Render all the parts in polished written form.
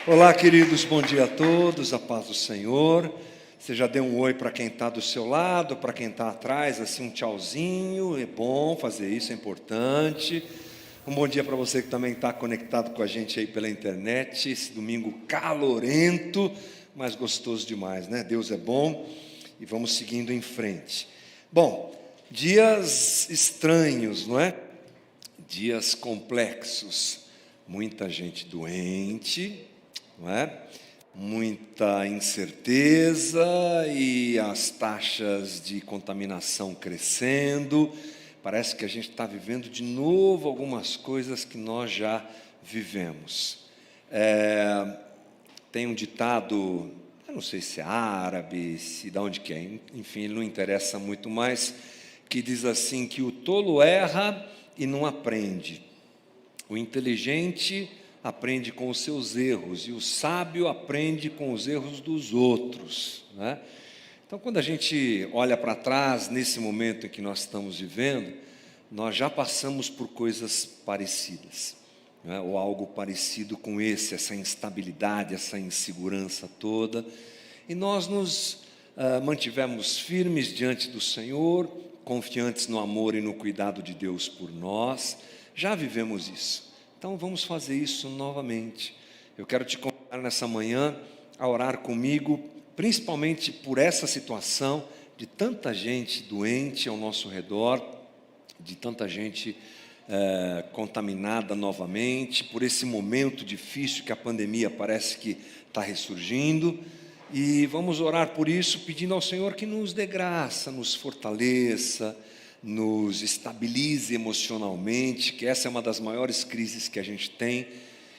Olá, queridos, bom dia a todos, a paz do Senhor. Você já deu um oi para quem está do seu lado, para quem está atrás, assim um tchauzinho, é bom fazer isso, é importante. Um bom dia para você que também está conectado com a gente aí pela internet, esse domingo calorento, mas gostoso demais, né? Deus é bom e vamos seguindo em frente. Bom, dias estranhos, não é? Dias complexos, muita gente doente, não é? Muita incerteza e as taxas de contaminação crescendo. Parece que a gente está vivendo de novo algumas coisas que nós já vivemos. Tem um ditado, eu não sei se é árabe, se de onde que é, enfim, não interessa muito mais, que diz assim que o tolo erra e não aprende. O inteligente aprende com os seus erros e o sábio aprende com os erros dos outros, né? Então, quando a gente olha para trás, nesse momento em que nós estamos vivendo, nós já passamos por coisas parecidas, né? Ou algo parecido com essa instabilidade, essa insegurança toda, e nós nos mantivemos firmes diante do Senhor, confiantes no amor e no cuidado de Deus por nós. Já vivemos isso. Então vamos fazer isso novamente. Eu quero te convidar nessa manhã a orar comigo, principalmente por essa situação de tanta gente doente ao nosso redor, de tanta gente contaminada novamente, por esse momento difícil que a pandemia parece que está ressurgindo. E vamos orar por isso, pedindo ao Senhor que nos dê graça, nos fortaleça, nos estabilize emocionalmente, que essa é uma das maiores crises que a gente tem,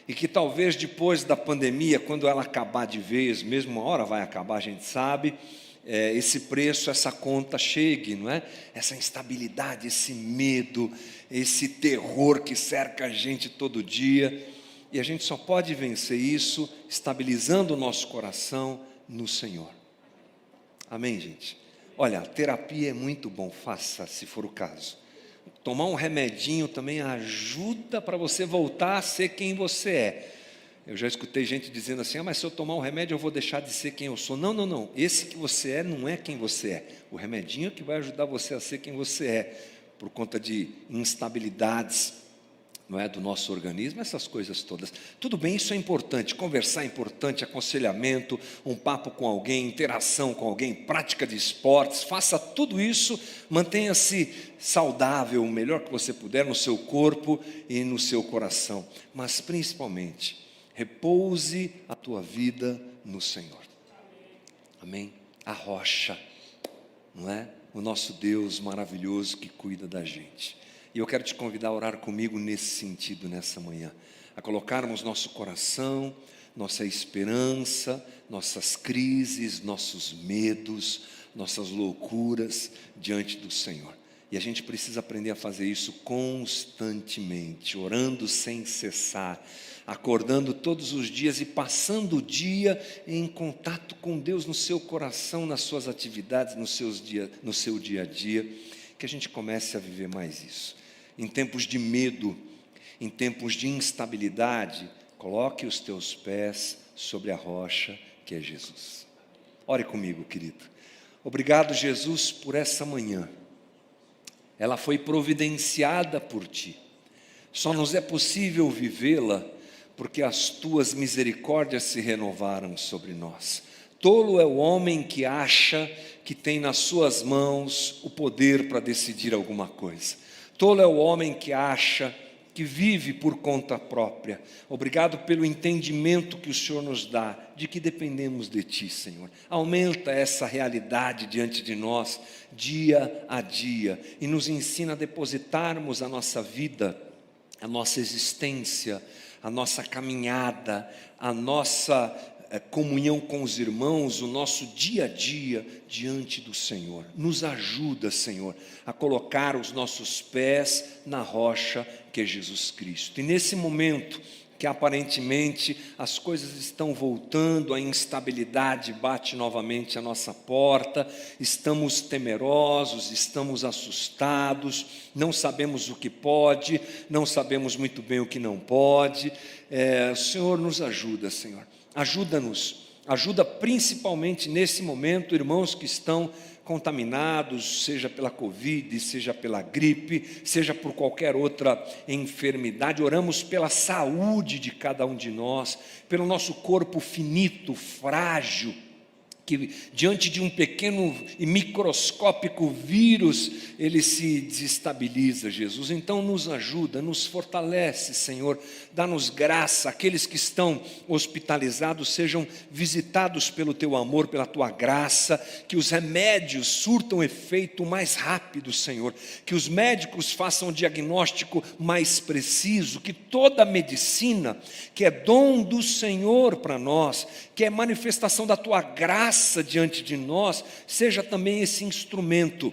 e que talvez depois da pandemia, quando ela acabar de vez, mesmo uma hora vai acabar, a gente sabe, esse preço, essa conta chegue, não é? Essa instabilidade, esse medo, esse terror que cerca a gente todo dia, e a gente só pode vencer isso estabilizando o nosso coração no Senhor. Amém, gente? Olha, terapia é muito bom, faça se for o caso. Tomar um remedinho também ajuda para você voltar a ser quem você é. Eu já escutei gente dizendo assim, mas se eu tomar um remédio eu vou deixar de ser quem eu sou. Não, não, não, esse que você é não é quem você é. O remedinho é que vai ajudar você a ser quem você é, por conta de instabilidades, não é, do nosso organismo, essas coisas todas. Tudo bem, isso é importante, conversar é importante, aconselhamento, um papo com alguém, interação com alguém, prática de esportes, faça tudo isso, mantenha-se saudável, o melhor que você puder no seu corpo e no seu coração, mas principalmente, repouse a tua vida no Senhor. Amém? A rocha, não é? O nosso Deus maravilhoso que cuida da gente. E eu quero te convidar a orar comigo nesse sentido, nessa manhã, a colocarmos nosso coração, nossa esperança, nossas crises, nossos medos, nossas loucuras diante do Senhor. E a gente precisa aprender a fazer isso constantemente, orando sem cessar, acordando todos os dias e passando o dia em contato com Deus no seu coração, nas suas atividades, no seu dia a dia, que a gente comece a viver mais isso. Em tempos de medo, em tempos de instabilidade, coloque os teus pés sobre a rocha que é Jesus. Ore comigo, querido. Obrigado, Jesus, por essa manhã. Ela foi providenciada por Ti. Só nos é possível vivê-la porque as Tuas misericórdias se renovaram sobre nós. Tolo é o homem que acha que tem nas suas mãos o poder para decidir alguma coisa. Tolo é o homem que acha que vive por conta própria. Obrigado pelo entendimento que o Senhor nos dá, de que dependemos de Ti, Senhor. Aumenta essa realidade diante de nós, dia a dia, e nos ensina a depositarmos a nossa vida, a nossa existência, a nossa caminhada, a nossa comunhão com os irmãos, o nosso dia a dia diante do Senhor. Nos ajuda, Senhor, a colocar os nossos pés na rocha que é Jesus Cristo. E nesse momento que aparentemente as coisas estão voltando, a instabilidade bate novamente a nossa porta, estamos temerosos, estamos assustados, não sabemos o que pode, não sabemos muito bem o que não pode. O Senhor nos ajuda, Senhor, ajuda-nos, ajuda principalmente nesse momento, irmãos que estão contaminados, seja pela Covid, seja pela gripe, seja por qualquer outra enfermidade. Oramos pela saúde de cada um de nós, pelo nosso corpo finito, frágil, que diante de um pequeno e microscópico vírus, ele se desestabiliza, Jesus. Então nos ajuda, nos fortalece, Senhor, dá-nos graça, aqueles que estão hospitalizados sejam visitados pelo Teu amor, pela Tua graça, que os remédios surtam efeito mais rápido, Senhor, que os médicos façam um diagnóstico mais preciso, que toda a medicina, que é dom do Senhor para nós, que é manifestação da Tua graça diante de nós, seja também esse instrumento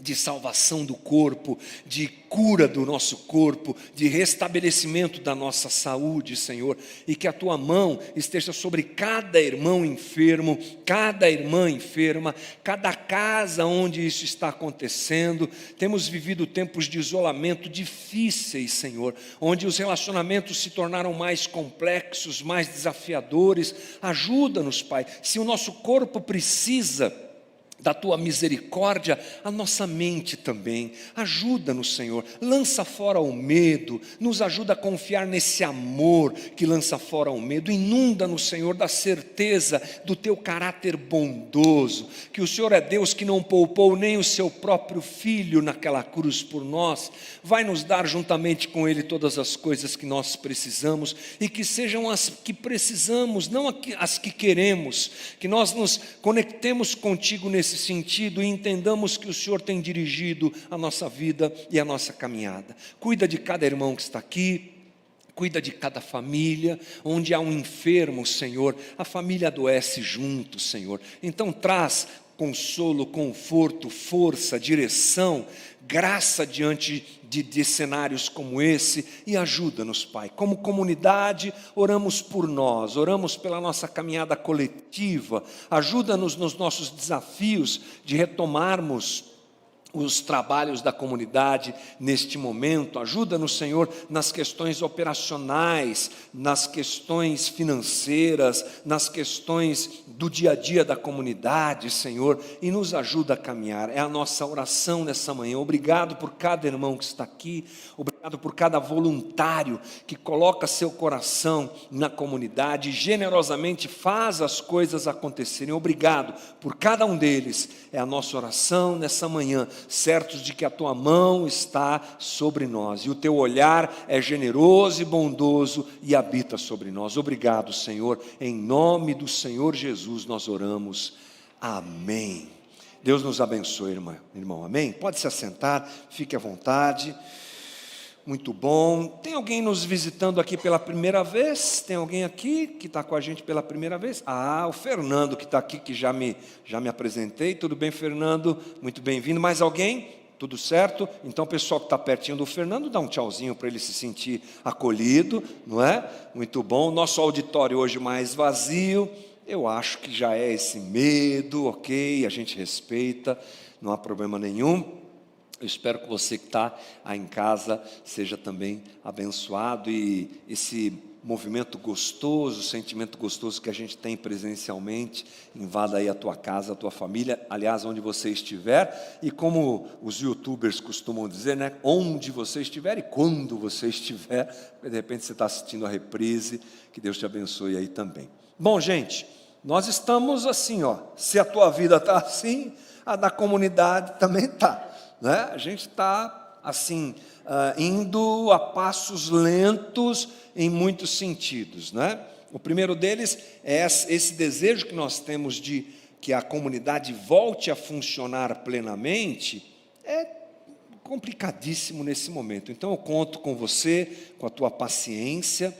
de salvação do corpo, de cura do nosso corpo, de restabelecimento da nossa saúde, Senhor, e que a Tua mão esteja sobre cada irmão enfermo, cada irmã enferma, cada casa onde isso está acontecendo. Temos vivido tempos de isolamento difíceis, Senhor, onde os relacionamentos se tornaram mais complexos, mais desafiadores. Ajuda-nos, Pai, se o nosso corpo precisa da Tua misericórdia, a nossa mente também. Ajuda-nos, Senhor, lança fora o medo, nos ajuda a confiar nesse amor que lança fora o medo. Inunda-nos, Senhor, da certeza do Teu caráter bondoso, que o Senhor é Deus que não poupou nem o Seu próprio Filho naquela cruz por nós, vai nos dar juntamente com Ele todas as coisas que nós precisamos, e que sejam as que precisamos, não as que queremos, que nós nos conectemos contigo nesse sentido e entendamos que o Senhor tem dirigido a nossa vida e a nossa caminhada. Cuida de cada irmão que está aqui, cuida de cada família, onde há um enfermo, Senhor, a família adoece junto, Senhor. Então traz consolo, conforto, força, direção, graça diante de cenários como esse, e ajuda-nos, Pai. Como comunidade, oramos por nós, oramos pela nossa caminhada coletiva, ajuda-nos nos nossos desafios de retomarmos os trabalhos da comunidade neste momento. Ajuda-nos, Senhor, nas questões operacionais, nas questões financeiras, nas questões do dia a dia da comunidade, Senhor, e nos ajuda a caminhar. É a nossa oração nessa manhã. Obrigado por cada irmão que está aqui, obrigado por cada voluntário que coloca seu coração na comunidade e generosamente faz as coisas acontecerem. Obrigado por cada um deles. É a nossa oração nessa manhã, certos de que a Tua mão está sobre nós, e o Teu olhar é generoso e bondoso e habita sobre nós. Obrigado, Senhor, em nome do Senhor Jesus nós oramos, amém. Deus nos abençoe, irmão, amém? Pode se assentar, fique à vontade. Muito bom. Tem alguém nos visitando aqui pela primeira vez? Tem alguém aqui que está com a gente pela primeira vez? O Fernando que está aqui, que já me apresentei. Tudo bem, Fernando? Muito bem-vindo. Mais alguém? Tudo certo? Então o pessoal que está pertinho do Fernando, dá um tchauzinho para ele se sentir acolhido, não é? Muito bom. Nosso auditório hoje mais vazio. Eu acho que já é esse medo, ok? A gente respeita, não há problema nenhum. Eu espero que você que está aí em casa seja também abençoado, e esse movimento gostoso, sentimento gostoso que a gente tem presencialmente, invada aí a tua casa, a tua família, aliás, onde você estiver, e como os youtubers costumam dizer, né? Onde você estiver e quando você estiver, de repente você está assistindo a reprise, que Deus te abençoe aí também. Bom, gente, nós estamos assim, se a tua vida está assim, a da comunidade também está. Né? A gente está assim, indo a passos lentos em muitos sentidos, né? O primeiro deles é esse desejo que nós temos de que a comunidade volte a funcionar plenamente. É complicadíssimo nesse momento. Então eu conto com você, com a tua paciência,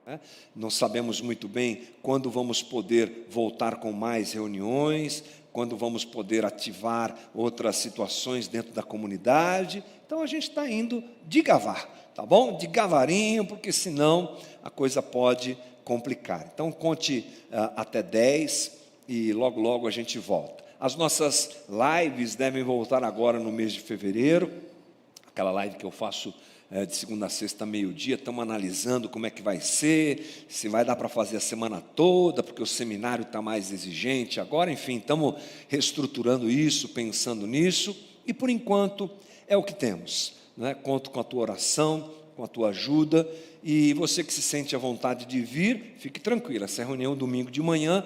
né? Não sabemos muito bem quando vamos poder voltar com mais reuniões, quando vamos poder ativar outras situações dentro da comunidade. Então a gente está indo devagar, tá bom? Devagarinho, porque senão a coisa pode complicar. Então conte até 10 e logo logo a gente volta. As nossas lives devem voltar agora no mês de fevereiro, aquela live que eu faço de segunda a sexta, meio-dia. Estamos analisando como é que vai ser, se vai dar para fazer a semana toda, porque o seminário está mais exigente agora, enfim, estamos reestruturando isso, pensando nisso, e por enquanto é o que temos, né? Conto com a tua oração, com a tua ajuda, e você que se sente à vontade de vir, fique tranquilo, essa reunião domingo de manhã,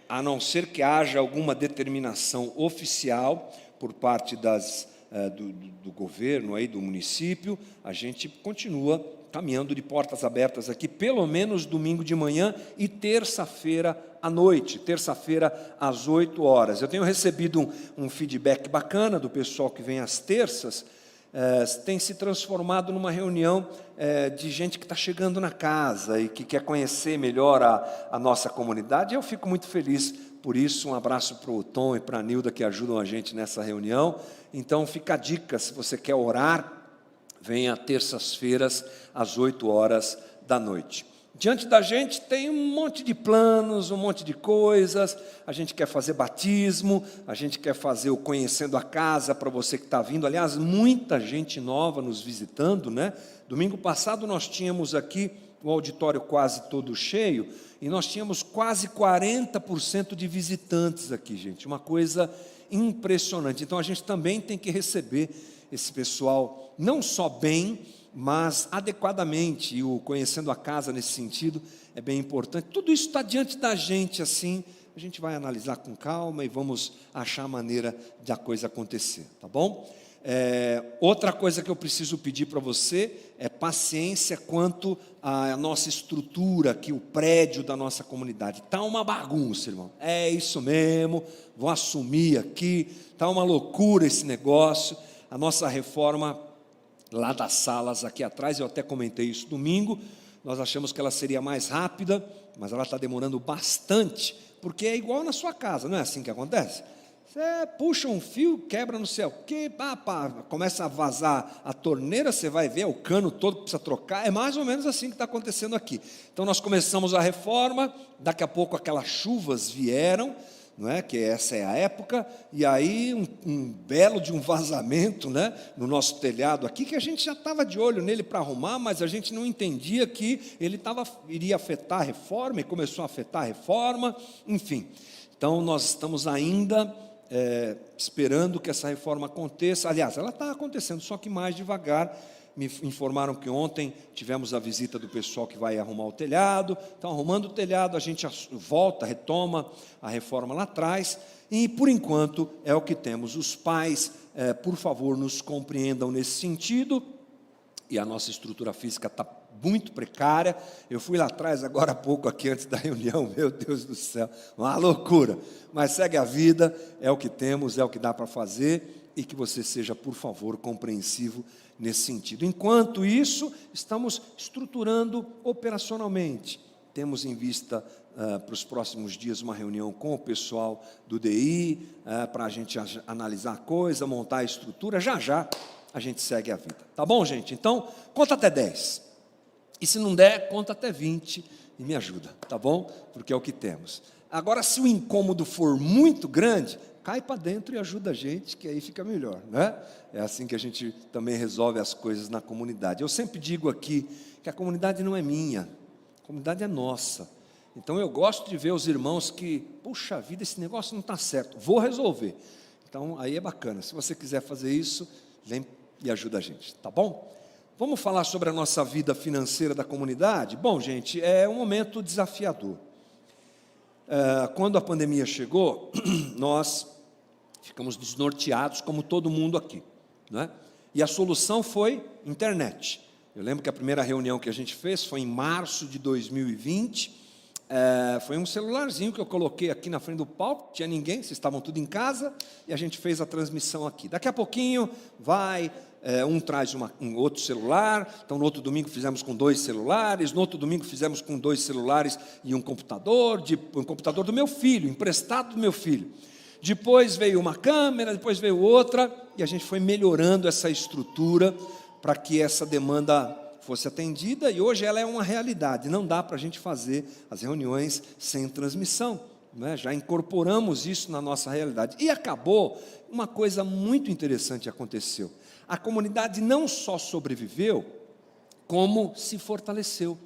a não ser que haja alguma determinação oficial por parte do governo, aí, do município, a gente continua caminhando de portas abertas aqui, pelo menos domingo de manhã e terça-feira à noite, terça-feira às 8 horas. Eu tenho recebido um feedback bacana do pessoal que vem às terças, tem se transformado numa reunião de gente que está chegando na casa e que quer conhecer melhor a nossa comunidade. Eu fico muito feliz por isso. Um abraço para o Tom e para a Nilda, que ajudam a gente nessa reunião. Então fica a dica, se você quer orar, venha terças-feiras às 8 horas da noite. Diante da gente tem um monte de planos, um monte de coisas. A gente quer fazer batismo, a gente quer fazer o Conhecendo a Casa para você que está vindo. Aliás, muita gente nova nos visitando, né? Domingo passado nós tínhamos aqui o auditório quase todo cheio, e nós tínhamos quase 40% de visitantes aqui, gente. Uma coisa impressionante. Então a gente também tem que receber esse pessoal, não só bem, mas adequadamente, e o Conhecendo a Casa nesse sentido é bem importante. Tudo isso está diante da gente assim, a gente vai analisar com calma e vamos achar a maneira de a coisa acontecer, tá bom? Outra coisa que eu preciso pedir para você é paciência quanto à nossa estrutura aqui, o prédio da nossa comunidade. Está uma bagunça, irmão, é isso mesmo, vou assumir aqui, está uma loucura esse negócio. A nossa reforma lá das salas aqui atrás, eu até comentei isso domingo, nós achamos que ela seria mais rápida, mas ela está demorando bastante, porque é igual na sua casa, não é assim que acontece? Você puxa um fio, quebra não sei o quê, começa a vazar a torneira, você vai ver, o cano todo que precisa trocar, é mais ou menos assim que está acontecendo aqui. Então nós começamos a reforma, daqui a pouco aquelas chuvas vieram, não é? Que essa é a época, e aí um belo de um vazamento, né, no nosso telhado aqui, que a gente já estava de olho nele para arrumar, mas a gente não entendia que ele iria afetar a reforma, e começou a afetar a reforma, enfim. Então nós estamos ainda esperando que essa reforma aconteça. Aliás, ela está acontecendo, só que mais devagar. Me informaram que ontem tivemos a visita do pessoal que vai arrumar o telhado. Então, arrumando o telhado, a gente volta, retoma a reforma lá atrás. E, por enquanto, é o que temos. Os pais, por favor, nos compreendam nesse sentido. E a nossa estrutura física está muito precária. Eu fui lá atrás, agora há pouco, aqui antes da reunião, meu Deus do céu, uma loucura. Mas segue a vida, é o que temos, é o que dá para fazer, e que você seja, por favor, compreensivo nesse sentido. Enquanto isso, estamos estruturando operacionalmente. Temos em vista, para os próximos dias, uma reunião com o pessoal do DI, para a gente analisar a coisa, montar a estrutura. Já já a gente segue a vida. Tá bom, gente? Então, conta até 10. E se não der, conta até 20 e me ajuda, tá bom? Porque é o que temos. Agora, se o incômodo for muito grande, cai para dentro e ajuda a gente, que aí fica melhor, né? É assim que a gente também resolve as coisas na comunidade. Eu sempre digo aqui que a comunidade não é minha, a comunidade é nossa. Então eu gosto de ver os irmãos que, puxa vida, esse negócio não está certo, vou resolver. Então aí é bacana. Se você quiser fazer isso, vem e ajuda a gente, tá bom? Vamos falar sobre a nossa vida financeira da comunidade? Bom, gente, é um momento desafiador. Quando a pandemia chegou, nós ficamos desnorteados, como todo mundo aqui, né? E a solução foi internet. Eu lembro que a primeira reunião que a gente fez foi em março de 2020, foi um celularzinho que eu coloquei aqui na frente do palco, não tinha ninguém, vocês estavam tudo em casa, e a gente fez a transmissão aqui. Daqui a pouquinho um traz um outro celular, então no outro domingo fizemos com 2 celulares, no outro domingo fizemos com 2 celulares e um computador do meu filho, emprestado do meu filho. Depois veio uma câmera, depois veio outra, e a gente foi melhorando essa estrutura para que essa demanda fosse atendida, e hoje ela é uma realidade. Não dá para a gente fazer as reuniões sem transmissão, né? Já incorporamos isso na nossa realidade. E acabou, uma coisa muito interessante aconteceu. A comunidade não só sobreviveu, como se fortaleceu,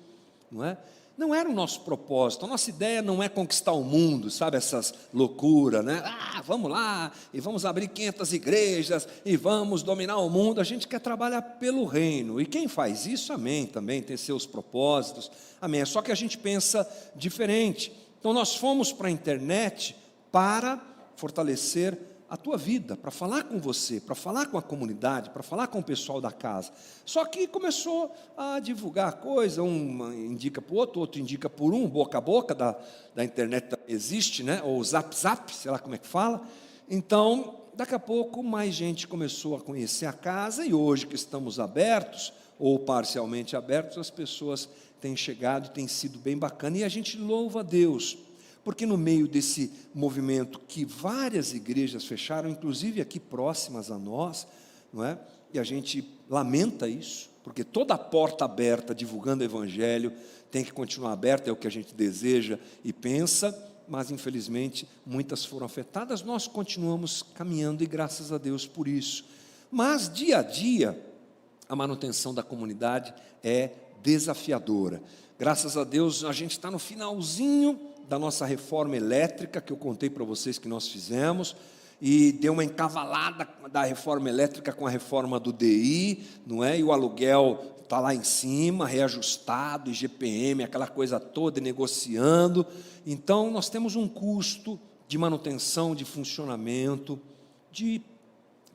não é? Não era o nosso propósito, a nossa ideia não é conquistar o mundo, sabe, essas loucuras, né? Vamos lá, e vamos abrir 500 igrejas, e vamos dominar o mundo. A gente quer trabalhar pelo reino, e quem faz isso, amém, também tem seus propósitos, amém. Só que a gente pensa diferente. Então nós fomos para a internet para fortalecer a tua vida, para falar com você, para falar com a comunidade, para falar com o pessoal da casa. Só que começou a divulgar coisa, um indica para o outro, outro indica por um, boca a boca da internet existe, né? Ou zap, sei lá como é que fala. Então, daqui a pouco, mais gente começou a conhecer a casa, e hoje que estamos abertos, ou parcialmente abertos, as pessoas têm chegado e tem sido bem bacana, e a gente louva a Deus, porque no meio desse movimento que várias igrejas fecharam, inclusive aqui próximas a nós, não é? E a gente lamenta isso, porque toda a porta aberta divulgando o evangelho tem que continuar aberta, é o que a gente deseja e pensa, mas infelizmente muitas foram afetadas. Nós continuamos caminhando e graças a Deus por isso. Mas dia a dia a manutenção da comunidade é desafiadora. Graças a Deus a gente está no finalzinho da nossa reforma elétrica, que eu contei para vocês que nós fizemos, e deu uma encavalada da reforma elétrica com a reforma do DI, não é? E o aluguel está lá em cima, reajustado, IGPM, aquela coisa toda, negociando. Então, nós temos um custo de manutenção, de funcionamento, de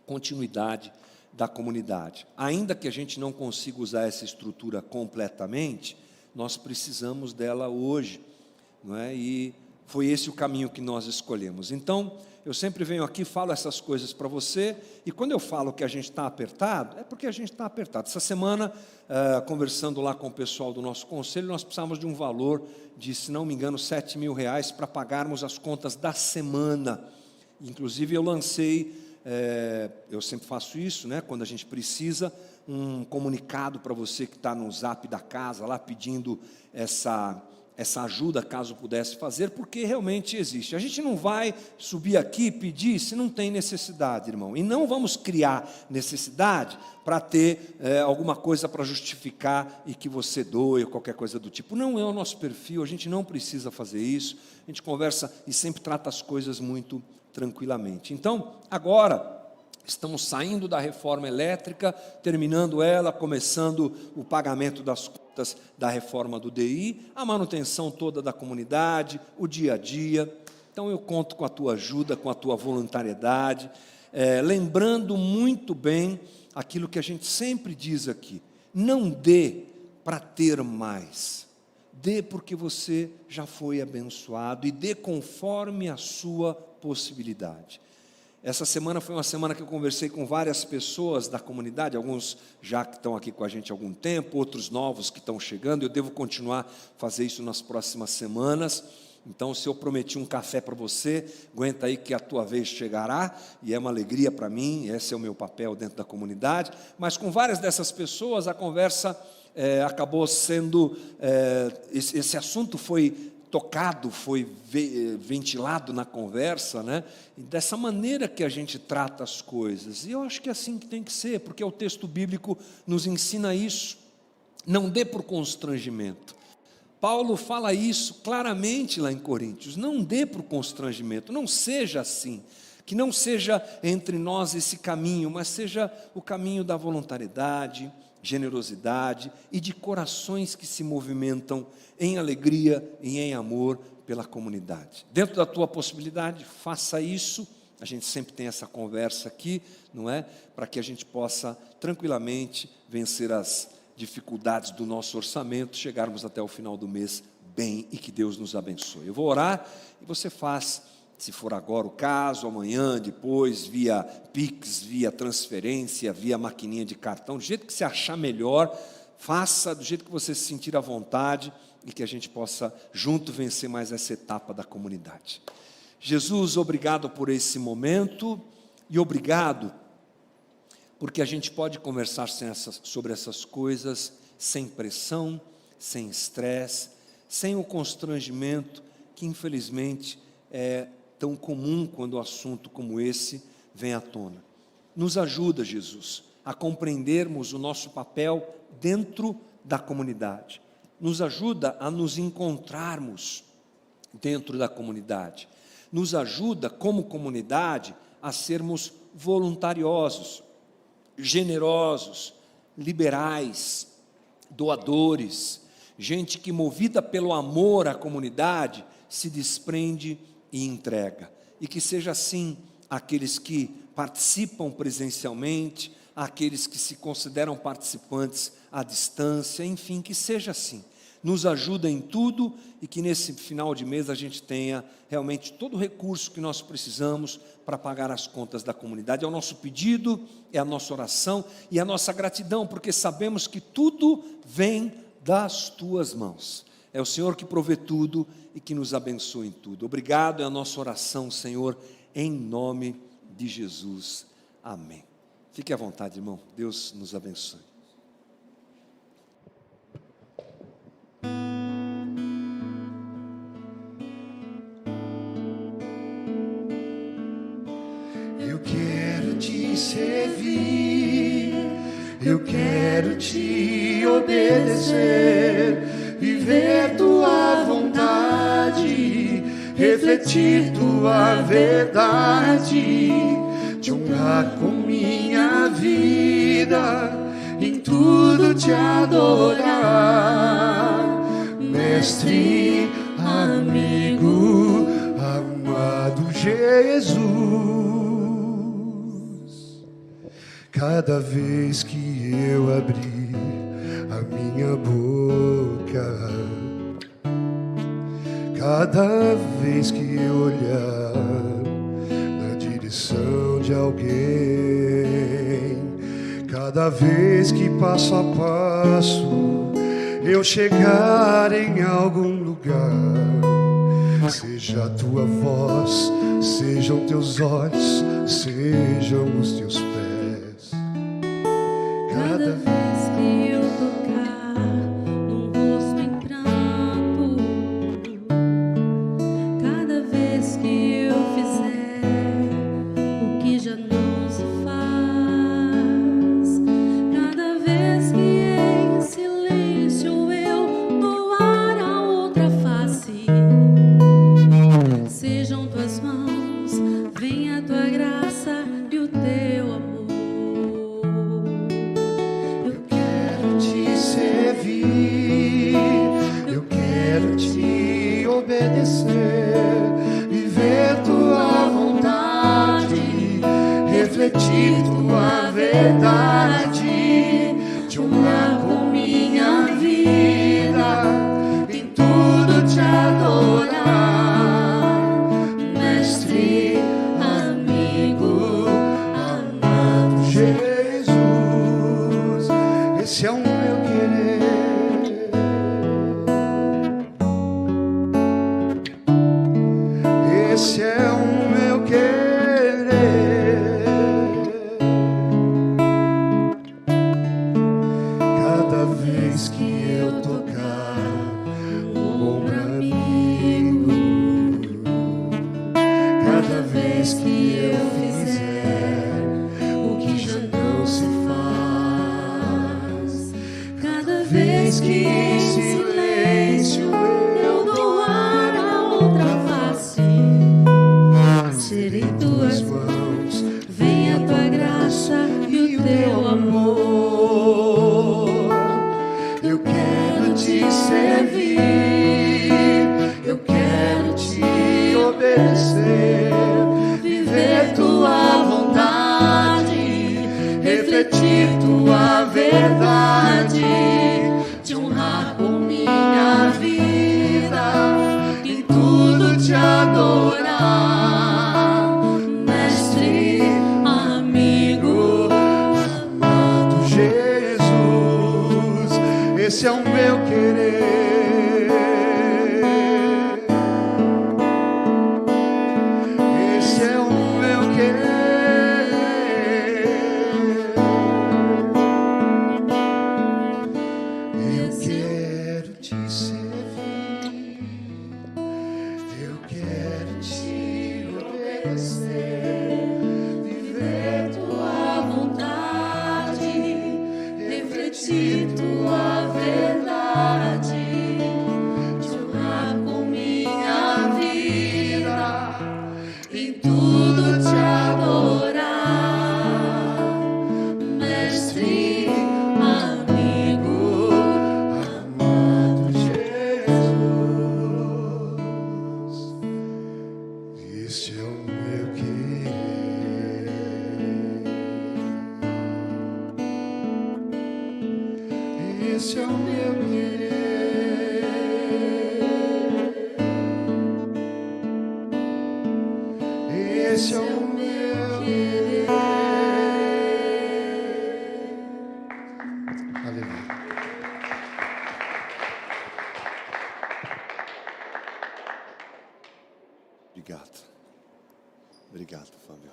continuidade da comunidade. Ainda que a gente não consiga usar essa estrutura completamente, nós precisamos dela hoje, não é? E foi esse o caminho que nós escolhemos. Então, eu sempre venho aqui, falo essas coisas para você, e quando eu falo que a gente está apertado, é porque a gente está apertado. Essa semana, conversando lá com o pessoal do nosso conselho, nós precisamos de um valor de, se não me engano, R$7 mil para pagarmos as contas da semana. Inclusive, eu lancei, eu sempre faço isso, né, quando a gente precisa, um comunicado para você que está no zap da casa, lá pedindo essa ajuda, caso pudesse fazer, porque realmente existe. A gente não vai subir aqui e pedir se não tem necessidade, irmão. E não vamos criar necessidade para ter alguma coisa para justificar e que você doe, ou qualquer coisa do tipo. Não é o nosso perfil, a gente não precisa fazer isso. A gente conversa e sempre trata as coisas muito tranquilamente. Então, agora estamos saindo da reforma elétrica, terminando ela, começando o pagamento das contas da reforma do DI, a manutenção toda da comunidade, o dia a dia. Então eu conto com a tua ajuda, com a tua voluntariedade, lembrando muito bem aquilo que a gente sempre diz aqui: não dê para ter mais, dê porque você já foi abençoado, e dê conforme a sua possibilidade. Essa semana foi uma semana que eu conversei com várias pessoas da comunidade, alguns já que estão aqui com a gente há algum tempo, outros novos que estão chegando. Eu devo continuar a fazer isso nas próximas semanas. Então, se eu prometi um café para você, aguenta aí que a tua vez chegará, e é uma alegria para mim, esse é o meu papel dentro da comunidade. Mas com várias dessas pessoas, a conversa acabou sendo, esse assunto foi tocado, foi ventilado na conversa, né? E dessa maneira que a gente trata as coisas. E eu acho que é assim que tem que ser, porque o texto bíblico nos ensina isso. Não dê por constrangimento. Paulo fala isso claramente lá em Coríntios: não dê por constrangimento, não seja assim. Que não seja entre nós esse caminho, mas seja o caminho da voluntariedade, generosidade e de corações que se movimentam em alegria e em amor pela comunidade. Dentro da tua possibilidade, faça isso. A gente sempre tem essa conversa aqui, não é? Para que a gente possa tranquilamente vencer as dificuldades do nosso orçamento, chegarmos até o final do mês bem, e que Deus nos abençoe. Eu vou orar e você faz, se for agora o caso, amanhã, depois, via Pix, via transferência, via maquininha de cartão, do jeito que você achar melhor, faça do jeito que você se sentir à vontade, e que a gente possa junto vencer mais essa etapa da comunidade. Jesus, obrigado por esse momento, e obrigado porque a gente pode conversar sobre essas coisas sem pressão, sem estresse, sem o constrangimento que infelizmente é tão comum quando um assunto como esse vem à tona. Nos ajuda, Jesus, a compreendermos o nosso papel dentro da comunidade. Nos ajuda a nos encontrarmos dentro da comunidade. Nos ajuda, como comunidade, a sermos voluntariosos, generosos, liberais, doadores, gente que, movida pelo amor à comunidade, se desprende e entrega. E que seja assim aqueles que participam presencialmente, aqueles que se consideram participantes à distância, enfim, que seja assim. Nos ajuda em tudo e que nesse final de mês a gente tenha realmente todo o recurso que nós precisamos para pagar as contas da comunidade. É o nosso pedido, é a nossa oração e a nossa gratidão, porque sabemos que tudo vem das tuas mãos. É o Senhor que provê tudo e que nos abençoa em tudo. Obrigado, é a nossa oração, Senhor, em nome de Jesus. Amém. Fique à vontade, irmão. Deus nos abençoe. Eu quero te servir, eu quero te obedecer, viver tua vontade, refletir tua verdade, te honrar com minha vida, em tudo te adorar, mestre, amigo, amado Jesus. Cada vez que eu abrir a minha boca, cada vez que eu olhar na direção de alguém, cada vez que passo a passo eu chegar em algum lugar, seja a tua voz, sejam teus olhos, sejam os teus pés. Cada vez que eu tocar num rosto em pranto, cada vez que eu fizer o que já não se faz, cada vez que em silêncio eu doar a outra face, sejam tuas mãos, venha a tua graça e o teu amor. Eu quero te obedecer, viver tua vontade, refletir tua verdade, te honrar com minha vida, em tudo te adorar, mestre, amigo, amado Jesus. Esse é o meu querer. Esse é o meu querer. Cada vez que eu tocar um ombro amigo, cada vez que eu fizer o que já não se faz, cada vez que em silêncio eu doar a outra face, obedecer, viver tua vontade, refletir tua verdade, te honrar com minha vida, em tudo te adorar, mestre, amigo, amado Jesus. Este é o meu querer, este é o meu querer, este é o meu querer. Aleluia. Obrigado. Obrigado, Fábio.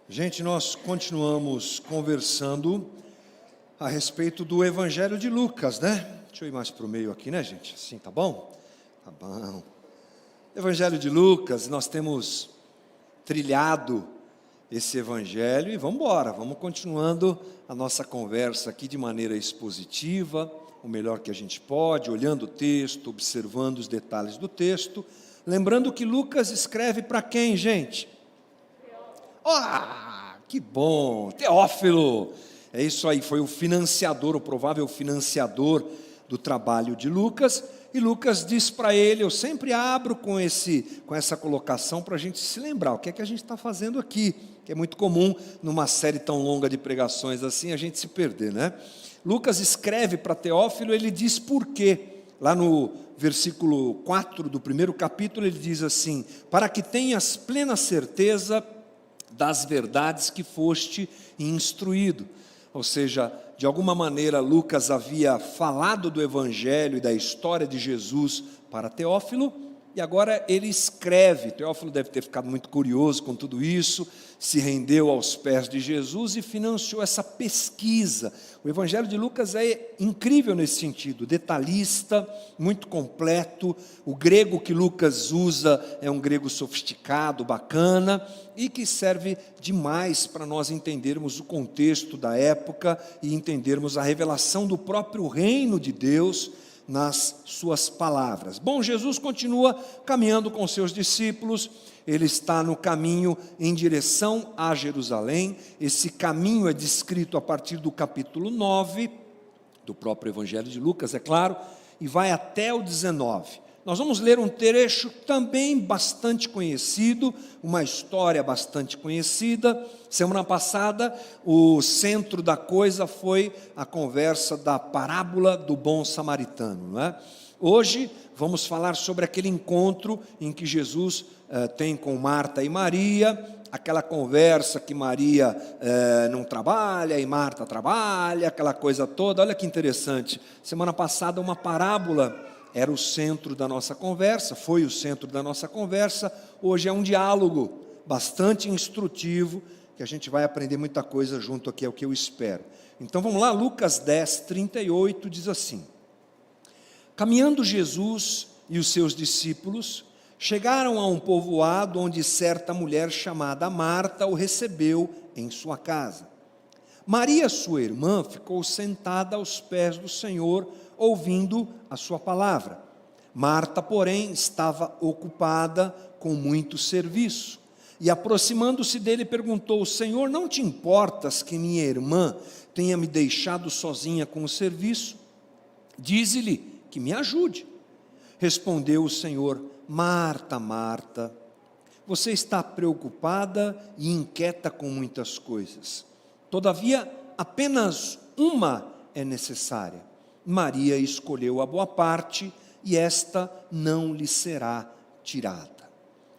Gente, nós continuamos conversando a respeito do Evangelho de Lucas, né? Deixa eu ir mais para o meio aqui, né, gente? Assim, tá bom? Tá bom. Evangelho de Lucas, nós temos trilhado esse Evangelho e vamos embora, vamos continuando a nossa conversa aqui de maneira expositiva, o melhor que a gente pode, olhando o texto, observando os detalhes do texto, lembrando que Lucas escreve para quem, gente? Ah, que bom, Teófilo, é isso aí, foi o financiador, o provável financiador do trabalho de Lucas, e Lucas diz para ele, eu sempre abro com essa colocação para a gente se lembrar, o que é que a gente está fazendo aqui, que é muito comum numa série tão longa de pregações assim, a gente se perder, né? Lucas escreve para Teófilo, ele diz por quê, lá no versículo 4 do primeiro capítulo, ele diz assim, para que tenhas plena certeza das verdades que foste instruído. Ou seja, de alguma maneira Lucas havia falado do Evangelho e da história de Jesus para Teófilo, e agora ele escreve. Teófilo deve ter ficado muito curioso com tudo isso, se rendeu aos pés de Jesus e financiou essa pesquisa. O Evangelho de Lucas é incrível nesse sentido, detalhista, muito completo. O grego que Lucas usa é um grego sofisticado, bacana, e que serve demais para nós entendermos o contexto da época e entendermos a revelação do próprio reino de Deus nas suas palavras. Bom, Jesus continua caminhando com seus discípulos, ele está no caminho em direção a Jerusalém. Esse caminho é descrito a partir do capítulo 9, do próprio Evangelho de Lucas, é claro, e vai até o 19. Nós vamos ler um trecho também bastante conhecido, uma história bastante conhecida. Semana passada, o centro da coisa foi a conversa da parábola do bom samaritano, não é? Hoje vamos falar sobre aquele encontro em que Jesus tem com Marta e Maria, aquela conversa que Maria não trabalha e Marta trabalha, aquela coisa toda. Olha que interessante, semana passada uma parábola era o centro da nossa conversa, foi o centro da nossa conversa, hoje é um diálogo bastante instrutivo, que a gente vai aprender muita coisa junto aqui, é o que eu espero. Então vamos lá, Lucas 10, 38 diz assim: caminhando Jesus e os seus discípulos, chegaram a um povoado onde certa mulher chamada Marta o recebeu em sua casa. Maria, sua irmã, ficou sentada aos pés do Senhor, ouvindo a sua palavra. Marta, porém, estava ocupada com muito serviço. E aproximando-se dele, perguntou: Senhor, não te importas que minha irmã tenha me deixado sozinha com o serviço? Dize-lhe que me ajude. Respondeu o Senhor: Marta, Marta, você está preocupada e inquieta com muitas coisas. Todavia, apenas uma é necessária. Maria escolheu a boa parte, e esta não lhe será tirada.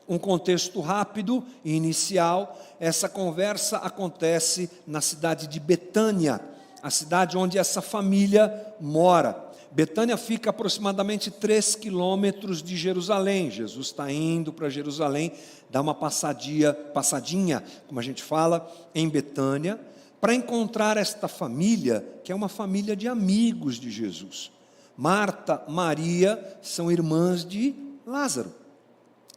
Um contexto rápido e inicial, essa conversa acontece na cidade de Betânia, a cidade onde essa família mora. Betânia fica aproximadamente 3 quilômetros de Jerusalém. Jesus está indo para Jerusalém, dá uma passadinha, como a gente fala, em Betânia, para encontrar esta família, que é uma família de amigos de Jesus. Marta, Maria são irmãs de Lázaro.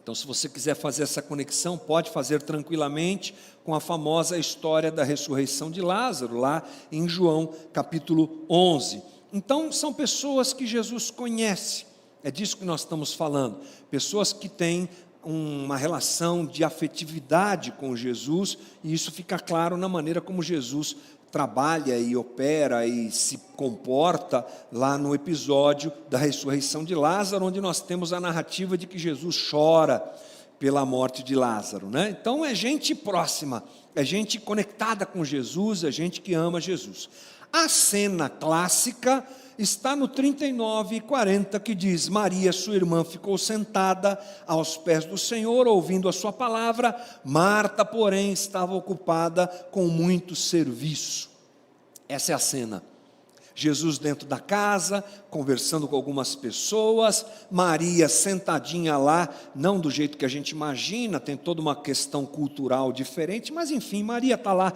Então, se você quiser fazer essa conexão, pode fazer tranquilamente com a famosa história da ressurreição de Lázaro, lá em João capítulo 11. Então, são pessoas que Jesus conhece, é disso que nós estamos falando, pessoas que têm uma relação de afetividade com Jesus, e isso fica claro na maneira como Jesus trabalha e opera e se comporta lá no episódio da ressurreição de Lázaro, onde nós temos a narrativa de que Jesus chora pela morte de Lázaro, né? Então é gente próxima, é gente conectada com Jesus, é gente que ama Jesus. A cena clássica está no 39 e 40, que diz: Maria, sua irmã, ficou sentada aos pés do Senhor, ouvindo a sua palavra. Marta, porém, estava ocupada com muito serviço. Essa é a cena. Jesus dentro da casa, conversando com algumas pessoas, Maria sentadinha lá, não do jeito que a gente imagina, tem toda uma questão cultural diferente, mas enfim, Maria está lá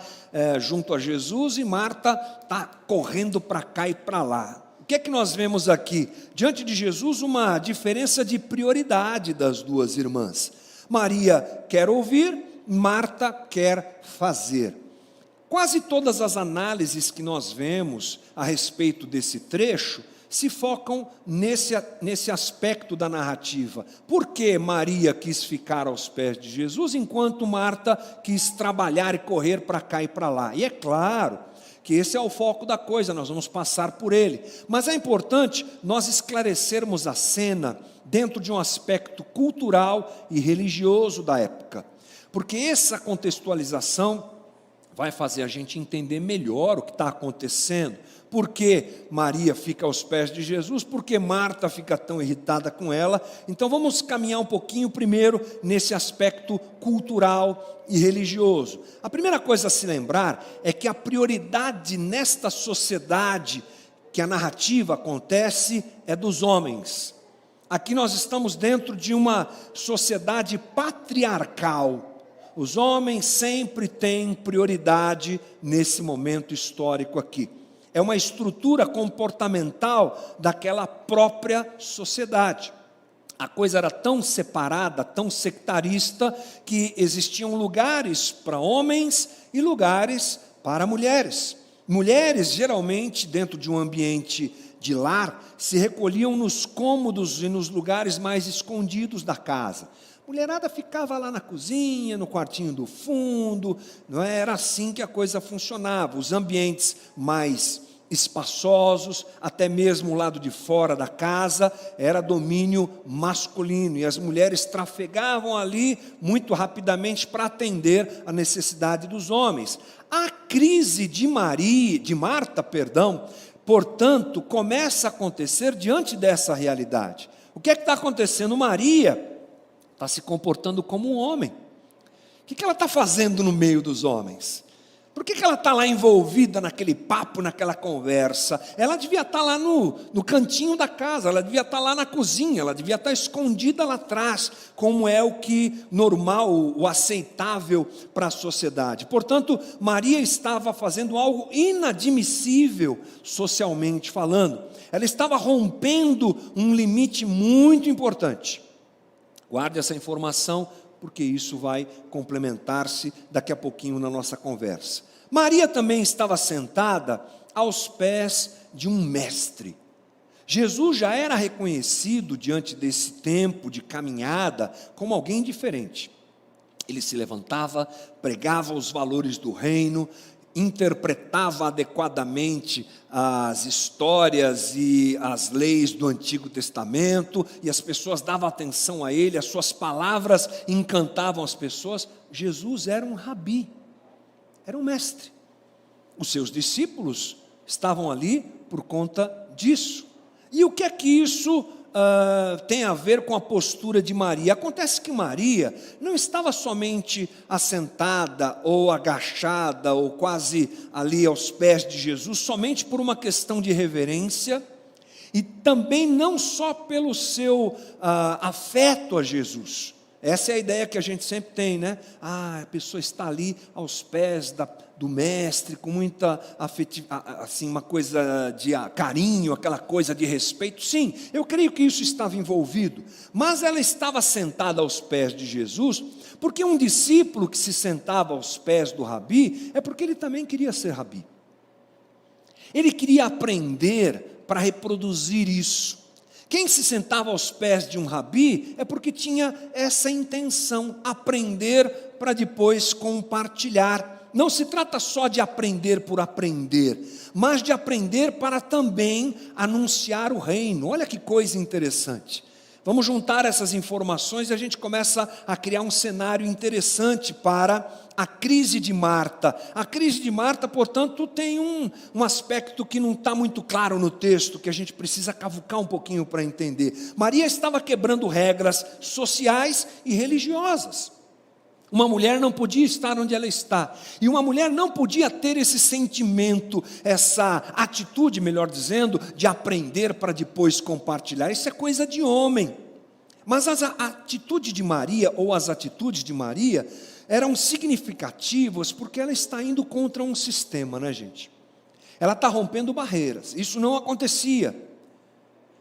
junto a Jesus e Marta está correndo para cá e para lá. O que é que nós vemos aqui? Diante de Jesus, uma diferença de prioridade das duas irmãs. Maria quer ouvir, Marta quer fazer. Quase todas as análises que nós vemos a respeito desse trecho se focam nesse aspecto da narrativa. Por que Maria quis ficar aos pés de Jesus, enquanto Marta quis trabalhar e correr para cá e para lá? E é claro que esse é o foco da coisa, nós vamos passar por ele. Mas é importante nós esclarecermos a cena dentro de um aspecto cultural e religioso da época. Porque essa contextualização vai fazer a gente entender melhor o que está acontecendo. Por que Maria fica aos pés de Jesus? Por que Marta fica tão irritada com ela? Então vamos caminhar um pouquinho primeiro nesse aspecto cultural e religioso. A primeira coisa a se lembrar é que a prioridade nesta sociedade que a narrativa acontece é dos homens. Aqui nós estamos dentro de uma sociedade patriarcal. Os homens sempre têm prioridade nesse momento histórico aqui. É uma estrutura comportamental daquela própria sociedade. A coisa era tão separada, tão sectarista, que existiam lugares para homens e lugares para mulheres. Mulheres, geralmente, dentro de um ambiente de lar, se recolhiam nos cômodos e nos lugares mais escondidos da casa. Mulherada ficava lá na cozinha, no quartinho do fundo, não é? Era assim que a coisa funcionava. Os ambientes mais espaçosos, até mesmo o lado de fora da casa, era domínio masculino, e as mulheres trafegavam ali muito rapidamente para atender a necessidade dos homens. A crise de Marta, portanto, começa a acontecer diante dessa realidade. O que é que está acontecendo? Maria está se comportando como um homem. O que ela está fazendo no meio dos homens? Por que ela está lá envolvida naquele papo, naquela conversa? Ela devia estar lá no cantinho da casa, ela devia estar lá na cozinha, ela devia estar escondida lá atrás, como é o que normal, o aceitável para a sociedade. Portanto, Maria estava fazendo algo inadmissível socialmente falando. Ela estava rompendo um limite muito importante. Guarde essa informação, porque isso vai complementar-se daqui a pouquinho na nossa conversa. Maria também estava sentada aos pés de um mestre. Jesus já era reconhecido diante desse tempo de caminhada como alguém diferente. Ele se levantava, pregava os valores do reino, interpretava adequadamente as histórias e as leis do Antigo Testamento, e as pessoas davam atenção a ele, as suas palavras encantavam as pessoas. Jesus era um rabi, era um mestre. Os seus discípulos estavam ali por conta disso. E o que é que isso tem a ver com a postura de Maria? Acontece que Maria não estava somente assentada ou agachada ou quase ali aos pés de Jesus, somente por uma questão de reverência, e também não só pelo seu afeto a Jesus. Essa é a ideia que a gente sempre tem, né? A pessoa está ali aos pés do mestre, com muita assim, uma coisa de carinho, aquela coisa de respeito. Sim, eu creio que isso estava envolvido, mas ela estava sentada aos pés de Jesus, porque um discípulo que se sentava aos pés do rabi, é porque ele também queria ser rabi. Ele queria aprender para reproduzir isso. Quem se sentava aos pés de um rabi é porque tinha essa intenção, aprender para depois compartilhar. Não se trata só de aprender por aprender, mas de aprender para também anunciar o reino. Olha que coisa interessante. Vamos juntar essas informações e a gente começa a criar um cenário interessante para a crise de Marta. A crise de Marta, portanto, tem um aspecto que não está muito claro no texto, que a gente precisa cavucar um pouquinho para entender. Maria estava quebrando regras sociais e religiosas. Uma mulher não podia estar onde ela está, e uma mulher não podia ter esse sentimento, essa atitude, melhor dizendo, de aprender para depois compartilhar. Isso é coisa de homem. Mas a atitude de Maria, ou as atitudes de Maria, eram significativas porque ela está indo contra um sistema, né, gente? Ela está rompendo barreiras, isso não acontecia.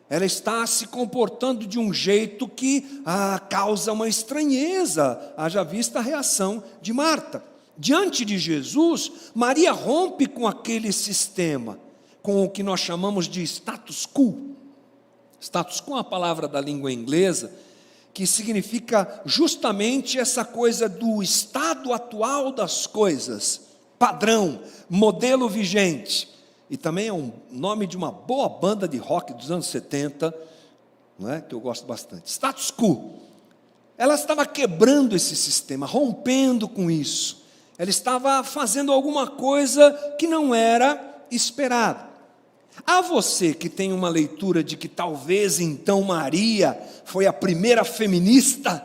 Ela está se comportando de um jeito que causa uma estranheza, haja vista a reação de Marta. Diante de Jesus, Maria rompe com aquele sistema, com o que nós chamamos de status quo. Status quo é uma palavra da língua inglesa, que significa justamente essa coisa do estado atual das coisas, padrão, modelo vigente. E também é um nome de uma boa banda de rock dos anos 70, não é? Que eu gosto bastante. Status quo. Ela estava quebrando esse sistema, rompendo com isso. Ela estava fazendo alguma coisa que não era esperada. A você que tem uma leitura de que talvez então Maria foi a primeira feminista,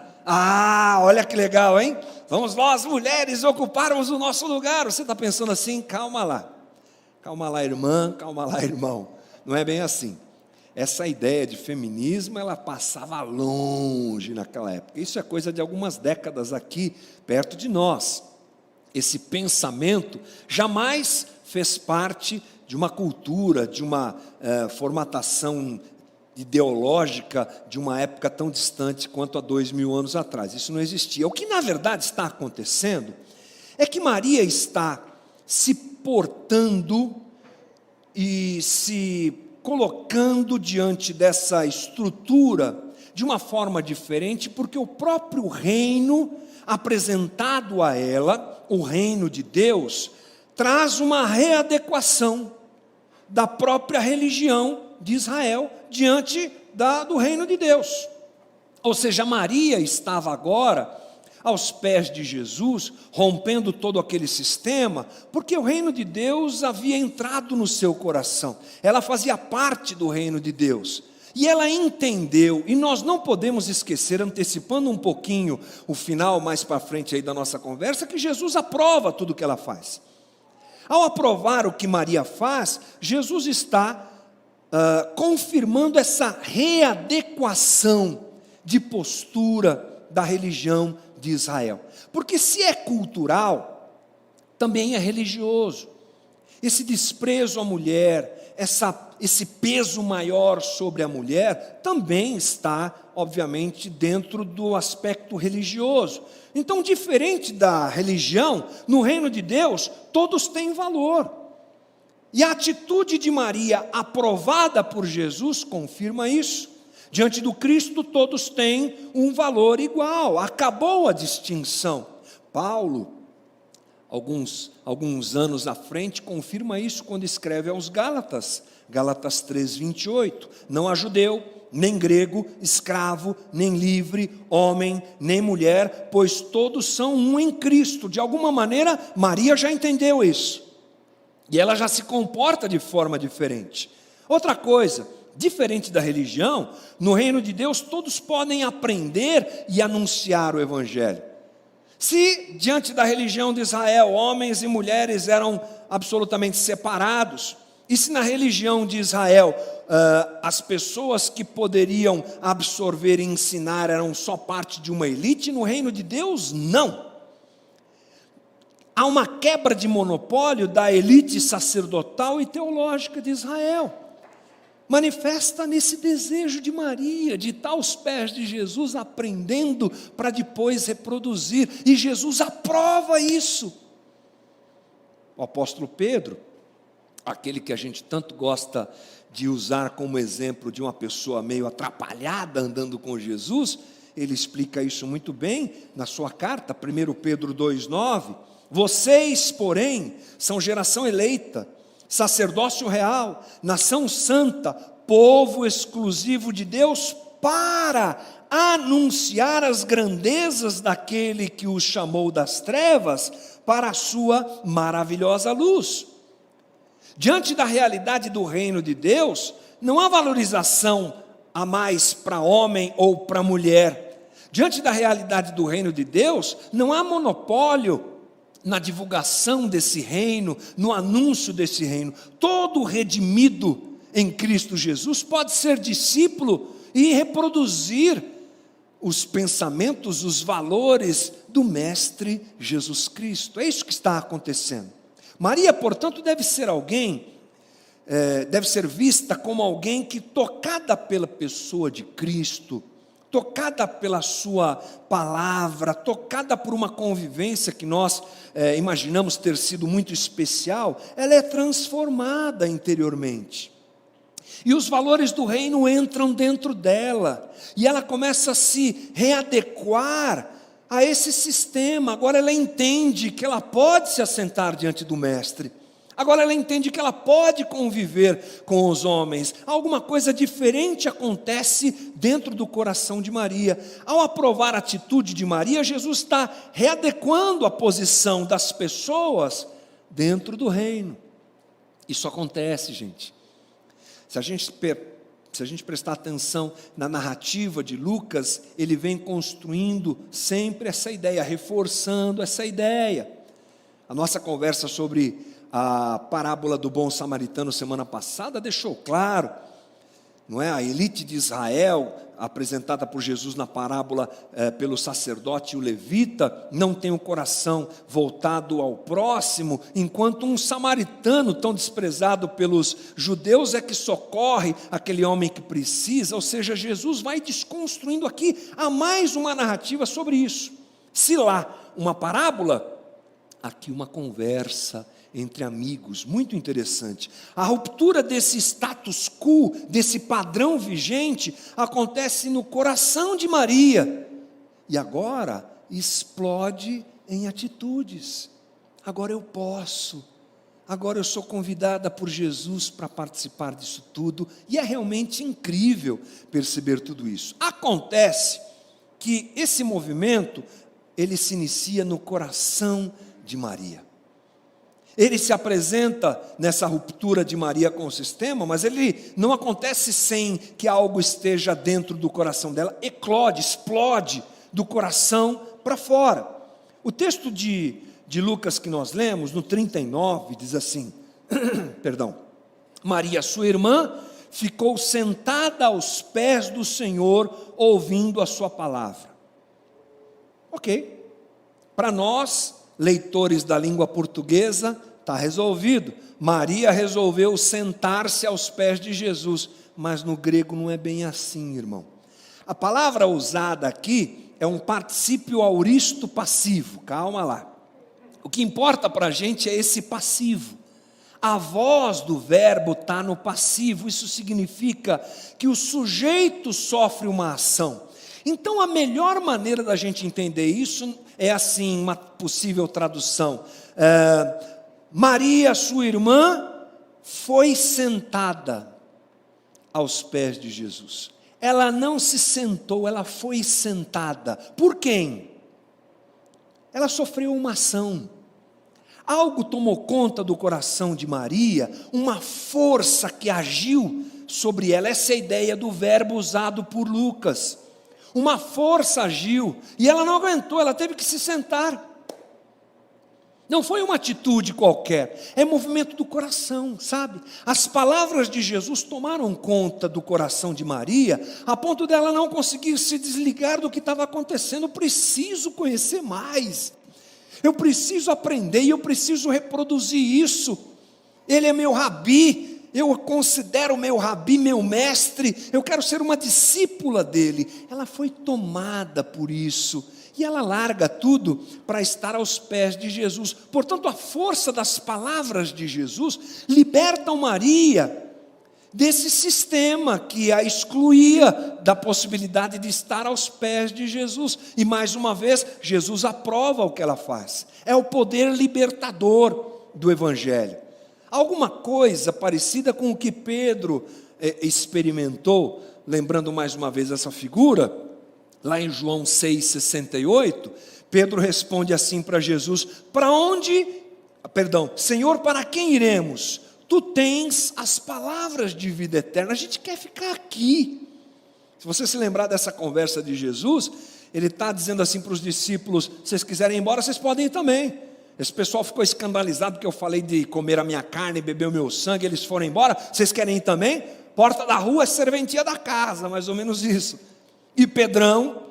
olha que legal, hein? Vamos nós mulheres ocuparmos o nosso lugar. Você está pensando assim? Calma lá, irmã, calma lá, irmão. Não é bem assim. Essa ideia de feminismo, ela passava longe naquela época. Isso é coisa de algumas décadas aqui, perto de nós. Esse pensamento jamais fez parte de uma cultura, de uma formatação ideológica de uma época tão distante quanto há 2000 anos atrás. Isso não existia. O que na verdade está acontecendo é que Maria está se portando e se colocando diante dessa estrutura de uma forma diferente, porque o próprio reino apresentado a ela, o reino de Deus, traz uma readequação da própria religião de Israel diante do reino de Deus. Ou seja, Maria estava agora aos pés de Jesus, rompendo todo aquele sistema, porque o reino de Deus havia entrado no seu coração. Ela fazia parte do reino de Deus. E ela entendeu, e nós não podemos esquecer, antecipando um pouquinho o final mais para frente aí da nossa conversa, que Jesus aprova tudo o que ela faz. Ao aprovar o que Maria faz, Jesus está confirmando essa readequação de postura da religião de Israel. Porque se é cultural, também é religioso. Esse desprezo à mulher, esse peso maior sobre a mulher, também está, obviamente, dentro do aspecto religioso. Então, diferente da religião, no reino de Deus, todos têm valor. E a atitude de Maria, aprovada por Jesus, confirma isso. Diante do Cristo, todos têm um valor igual. Acabou a distinção. Paulo, alguns anos à frente, confirma isso quando escreve aos Gálatas. Gálatas 3:28. Não há judeu, nem grego, escravo, nem livre, homem, nem mulher, pois todos são um em Cristo. De alguma maneira, Maria já entendeu isso. E ela já se comporta de forma diferente. Outra coisa, diferente da religião, no reino de Deus todos podem aprender e anunciar o Evangelho. Se diante da religião de Israel, homens e mulheres eram absolutamente separados, E se na religião de Israel as pessoas que poderiam absorver e ensinar eram só parte de uma elite, no reino de Deus, não. Há uma quebra de monopólio da elite sacerdotal e teológica de Israel. Manifesta nesse desejo de Maria, de estar aos pés de Jesus, aprendendo para depois reproduzir. E Jesus aprova isso. O apóstolo Pedro, aquele que a gente tanto gosta de usar como exemplo de uma pessoa meio atrapalhada andando com Jesus, ele explica isso muito bem na sua carta, 1 Pedro 2,9. Vocês, porém, são geração eleita, sacerdócio real, nação santa, povo exclusivo de Deus, para anunciar as grandezas daquele que os chamou das trevas para a sua maravilhosa luz. Diante da realidade do reino de Deus, não há valorização a mais para homem ou para mulher. Diante da realidade do reino de Deus, não há monopólio na divulgação desse reino, no anúncio desse reino. Todo redimido em Cristo Jesus pode ser discípulo e reproduzir os pensamentos, os valores do Mestre Jesus Cristo. É isso que está acontecendo. Maria, portanto, deve ser vista como alguém que, tocada pela pessoa de Cristo, tocada pela sua palavra, tocada por uma convivência que nós imaginamos ter sido muito especial, ela é transformada interiormente. E os valores do reino entram dentro dela, e ela começa a se readequar a esse sistema. Agora ela entende que ela pode se assentar diante do Mestre. Agora ela entende que ela pode conviver com os homens. Alguma coisa diferente acontece dentro do coração de Maria. Ao aprovar a atitude de Maria, Jesus está readequando a posição das pessoas dentro do reino. Isso acontece, gente. Se a gente prestar atenção na narrativa de Lucas, ele vem construindo sempre essa ideia, reforçando essa ideia. A nossa conversa sobre a parábola do bom samaritano semana passada deixou claro, não é? A elite de Israel, apresentada por Jesus na parábola pelo sacerdote e o levita, não tem o coração voltado ao próximo, enquanto um samaritano tão desprezado pelos judeus é que socorre aquele homem que precisa. Ou seja, Jesus vai desconstruindo aqui, há mais uma narrativa sobre isso. Se lá uma parábola, aqui uma conversa entre amigos, muito interessante. A ruptura desse status quo, desse padrão vigente, acontece no coração de Maria, e agora explode em atitudes. Agora eu posso, agora eu sou convidada por Jesus para participar disso tudo, e é realmente incrível perceber tudo isso. Acontece que esse movimento, ele se inicia no coração de Maria. Ele se apresenta nessa ruptura de Maria com o sistema, mas ele não acontece sem que algo esteja dentro do coração dela, eclode, explode do coração para fora. O texto de Lucas que nós lemos, no 39, diz assim, Maria, sua irmã, ficou sentada aos pés do Senhor, ouvindo a sua palavra. Ok, para nós, leitores da língua portuguesa, está resolvido. Maria resolveu sentar-se aos pés de Jesus, mas no grego não é bem assim, irmão. A palavra usada aqui é um particípio auristo passivo, calma lá. O que importa para a gente é esse passivo. A voz do verbo está no passivo, isso significa que o sujeito sofre uma ação. Então a melhor maneira da gente entender isso é assim, uma possível tradução. Maria, sua irmã, foi sentada aos pés de Jesus. Ela não se sentou, ela foi sentada. Por quem? Ela sofreu uma ação. Algo tomou conta do coração de Maria, uma força que agiu sobre ela. Essa é a ideia do verbo usado por Lucas. Uma força agiu, e ela não aguentou, ela teve que se sentar. Não foi uma atitude qualquer, é movimento do coração, sabe? As palavras de Jesus tomaram conta do coração de Maria, a ponto dela não conseguir se desligar do que estava acontecendo. Eu preciso conhecer mais, eu preciso aprender e eu preciso reproduzir isso. Ele é meu rabi, eu o considero meu rabi, meu mestre, eu quero ser uma discípula dele. Ela foi tomada por isso. E ela larga tudo para estar aos pés de Jesus. Portanto, a força das palavras de Jesus libertam Maria desse sistema que a excluía da possibilidade de estar aos pés de Jesus. E mais uma vez, Jesus aprova o que ela faz. É o poder libertador do Evangelho. Alguma coisa parecida com o que Pedro experimentou, lembrando mais uma vez essa figura. Lá em João 6,68, Pedro responde assim para Jesus: Senhor, para quem iremos? Tu tens as palavras de vida eterna. A gente quer ficar aqui. Se você se lembrar dessa conversa de Jesus, ele está dizendo assim para os discípulos: se vocês quiserem ir embora, vocês podem ir também. Esse pessoal ficou escandalizado porque eu falei de comer a minha carne, beber o meu sangue, eles foram embora. Vocês querem ir também? Porta da rua é serventia da casa, mais ou menos isso. E Pedrão,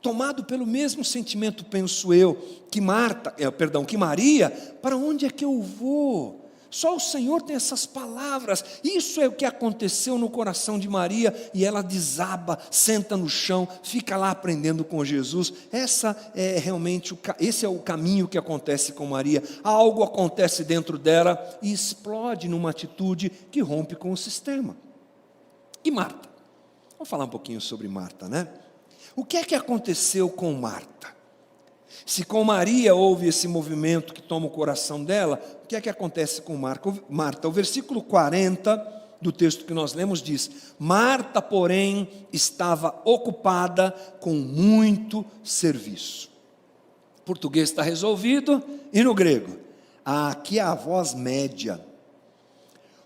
tomado pelo mesmo sentimento, penso eu, que Maria, para onde é que eu vou? Só o Senhor tem essas palavras. Isso é o que aconteceu no coração de Maria, e ela desaba, senta no chão, fica lá aprendendo com Jesus. Esse é o caminho que acontece com Maria. Algo acontece dentro dela e explode numa atitude que rompe com o sistema. E Marta? Vamos falar um pouquinho sobre Marta, né? O que é que aconteceu com Marta? Se com Maria houve esse movimento que toma o coração dela, o que é que acontece com Marta? O versículo 40 do texto que nós lemos diz: Marta, porém, estava ocupada com muito serviço. O português está resolvido, e no grego? Aqui é a voz média.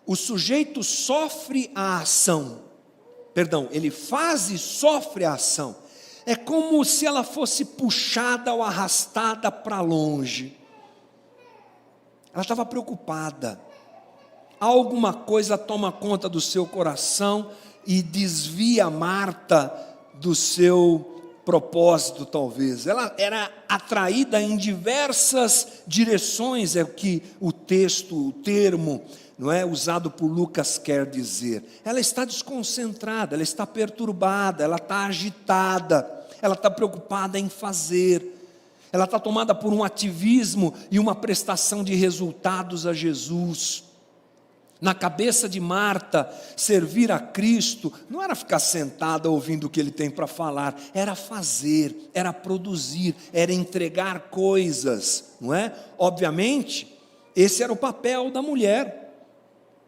O sujeito sofre a ação. Ele faz e sofre a ação. É como se ela fosse puxada ou arrastada para longe. Ela estava preocupada. Alguma coisa toma conta do seu coração e desvia Marta do seu propósito, talvez. Ela era atraída em diversas direções, é o que o termo não é, usado por Lucas quer dizer. Ela está desconcentrada, ela está perturbada, ela está agitada, ela está preocupada em fazer, ela está tomada por um ativismo e uma prestação de resultados a Jesus. Na cabeça de Marta, servir a Cristo não era ficar sentada ouvindo o que Ele tem para falar, era fazer, era produzir, era entregar coisas, não é? Obviamente, esse era o papel da mulher.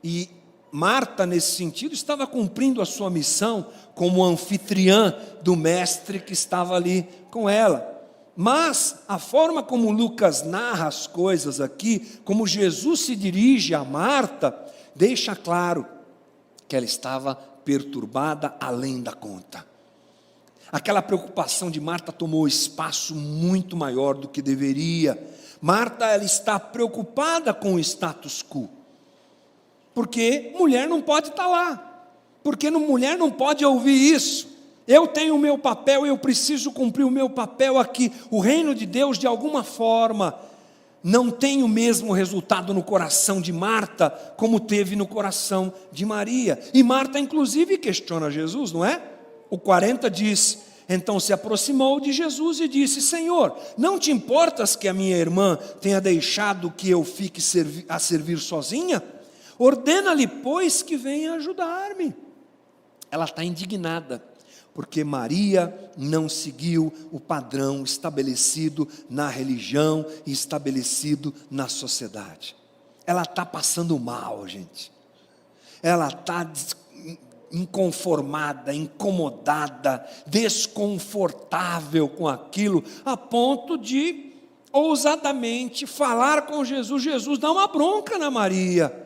E Marta, nesse sentido, estava cumprindo a sua missão como anfitriã do mestre que estava ali com ela. Mas a forma como Lucas narra as coisas aqui, como Jesus se dirige a Marta, deixa claro que ela estava perturbada além da conta. Aquela preocupação de Marta tomou espaço muito maior do que deveria. Marta, ela está preocupada com o status quo. Porque mulher não pode estar lá, porque mulher não pode ouvir isso. Eu tenho o meu papel, eu preciso cumprir o meu papel aqui. O reino de Deus, de alguma forma, não tem o mesmo resultado no coração de Marta, como teve no coração de Maria. E Marta, inclusive, questiona Jesus, não é? O 40 diz: então se aproximou de Jesus e disse: Senhor, não te importas que a minha irmã tenha deixado que eu fique a servir sozinha? Ordena-lhe, pois, que venha ajudar-me. Ela está indignada, porque Maria não seguiu o padrão estabelecido na religião e estabelecido na sociedade. Ela está passando mal, gente. Ela está inconformada, incomodada, desconfortável com aquilo, a ponto de ousadamente falar com Jesus. Jesus dá uma bronca na Maria.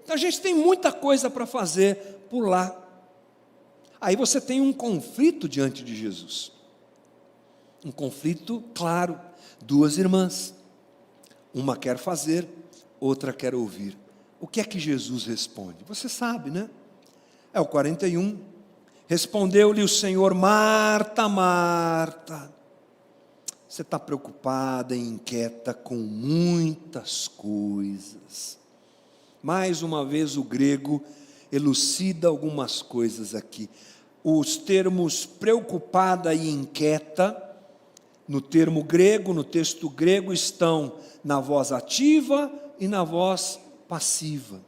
A gente tem muita coisa para fazer por lá. Aí você tem um conflito diante de Jesus. Um conflito claro. Duas irmãs. Uma quer fazer, outra quer ouvir. O que é que Jesus responde? Você sabe, né? É o 41. Respondeu-lhe o Senhor: Marta, Marta, você está preocupada e inquieta com muitas coisas. Mais uma vez o grego elucida algumas coisas aqui. Os termos preocupada e inquieta, no termo grego, no texto grego, estão na voz ativa e na voz passiva.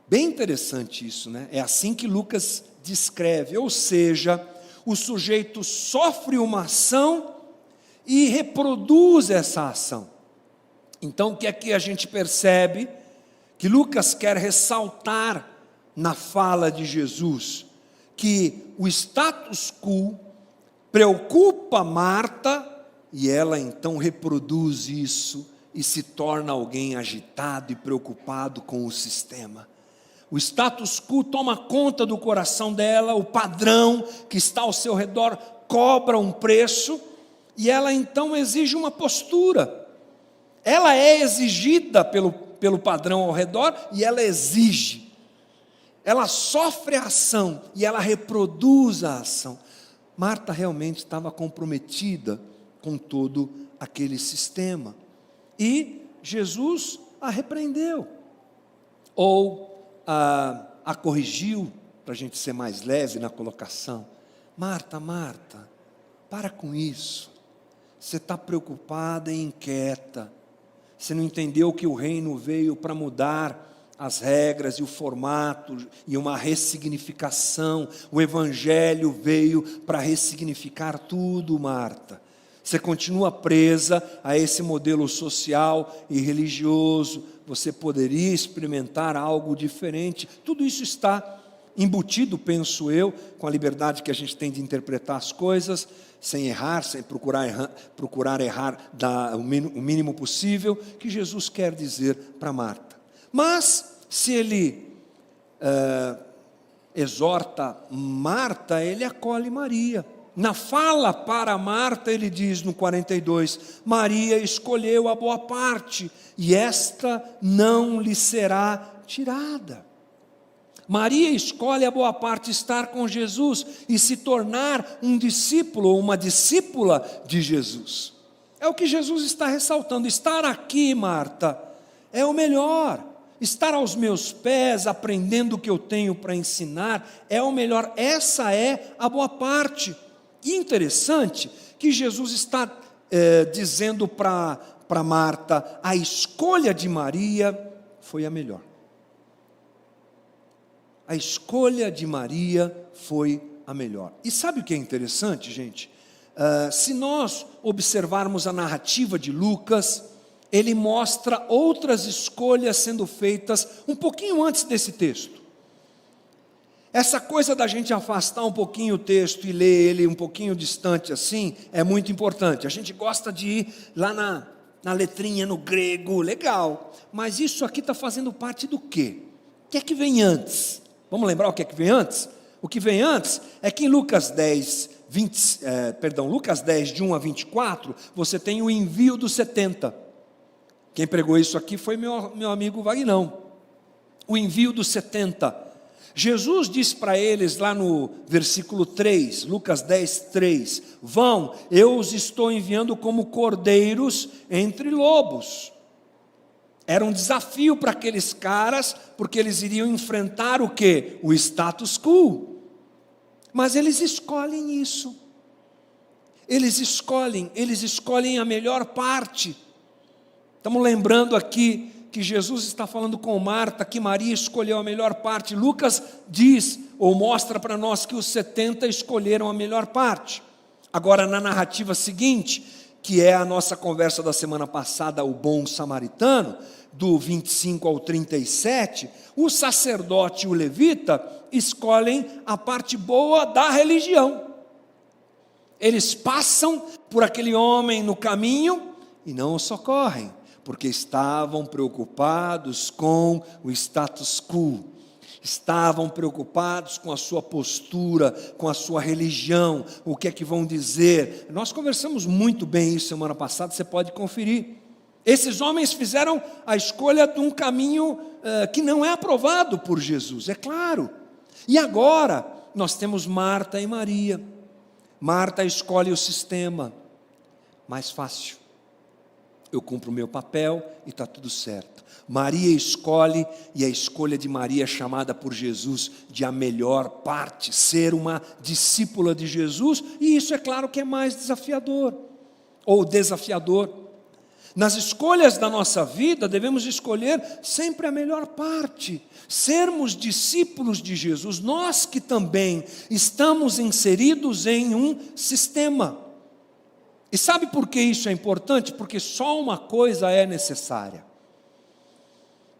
Bem interessante isso, né? É assim que Lucas descreve, ou seja, o sujeito sofre uma ação e reproduz essa ação. Então, o que é que a gente percebe? Que Lucas quer ressaltar na fala de Jesus, que o status quo preocupa Marta, e ela então reproduz isso e se torna alguém agitado e preocupado com o sistema. O status quo toma conta do coração dela, o padrão que está ao seu redor cobra um preço, e ela então exige uma postura. Ela é exigida pelo padrão ao redor, e ela exige. Ela sofre a ação, e ela reproduz a ação. Marta realmente estava comprometida com todo aquele sistema. E Jesus a repreendeu, ou a corrigiu, para a gente ser mais leve na colocação. Marta, Marta, para com isso. Você está preocupada e inquieta. Você não entendeu que o reino veio para mudar as regras e o formato e uma ressignificação. O evangelho veio para ressignificar tudo, Marta. Você continua presa a esse modelo social e religioso. Você poderia experimentar algo diferente. Tudo isso está embutido, penso eu, com a liberdade que a gente tem de interpretar as coisas, sem errar, sem procurar errar o mínimo possível, que Jesus quer dizer para Marta. Mas, se ele exorta Marta, ele acolhe Maria. Na fala para Marta, ele diz no 42, Maria escolheu a boa parte, e esta não lhe será tirada. Maria escolhe a boa parte, estar com Jesus e se tornar um discípulo ou uma discípula de Jesus. É o que Jesus está ressaltando. Estar aqui, Marta, é o melhor. Estar aos meus pés, aprendendo o que eu tenho para ensinar, é o melhor. Essa é a boa parte. E interessante que Jesus está dizendo para Marta, a escolha de Maria foi a melhor. A escolha de Maria foi a melhor. E sabe o que é interessante, gente? Se nós observarmos a narrativa de Lucas, ele mostra outras escolhas sendo feitas um pouquinho antes desse texto. Essa coisa da gente afastar um pouquinho o texto e ler ele um pouquinho distante assim, é muito importante. A gente gosta de ir lá na letrinha, no grego, legal. Mas isso aqui está fazendo parte do quê? O que é que vem antes? Vamos lembrar o que é que vem antes? O que vem antes é que em Lucas 10, de 1 a 24, você tem o envio dos 70. Quem pregou isso aqui foi meu amigo Vagnão. O envio dos 70. Jesus diz para eles lá no versículo 3, Lucas 10, 3, vão, eu os estou enviando como cordeiros entre lobos. Era um desafio para aqueles caras, porque eles iriam enfrentar o quê? O status quo. Mas eles escolhem isso. Eles escolhem a melhor parte. Estamos lembrando aqui que Jesus está falando com Marta, que Maria escolheu a melhor parte. Lucas diz, ou mostra para nós que os 70 escolheram a melhor parte. Agora, na narrativa seguinte, que é a nossa conversa da semana passada, o bom samaritano, do 25 ao 37, o sacerdote e o levita escolhem a parte boa da religião. Eles passam por aquele homem no caminho e não o socorrem, porque estavam preocupados com o status quo, estavam preocupados com a sua postura, com a sua religião, o que é que vão dizer. Nós conversamos muito bem isso semana passada, você pode conferir. Esses homens fizeram a escolha de um caminho que não é aprovado por Jesus, é claro. E agora nós temos Marta e Maria. Marta escolhe o sistema mais fácil. Eu cumpro o meu papel e está tudo certo. Maria escolhe, e a escolha de Maria é chamada por Jesus de a melhor parte, ser uma discípula de Jesus, e isso é claro que é mais desafiador, ou desafiador. Nas escolhas da nossa vida, devemos escolher sempre a melhor parte, sermos discípulos de Jesus, nós que também estamos inseridos em um sistema. E sabe por que isso é importante? Porque só uma coisa é necessária.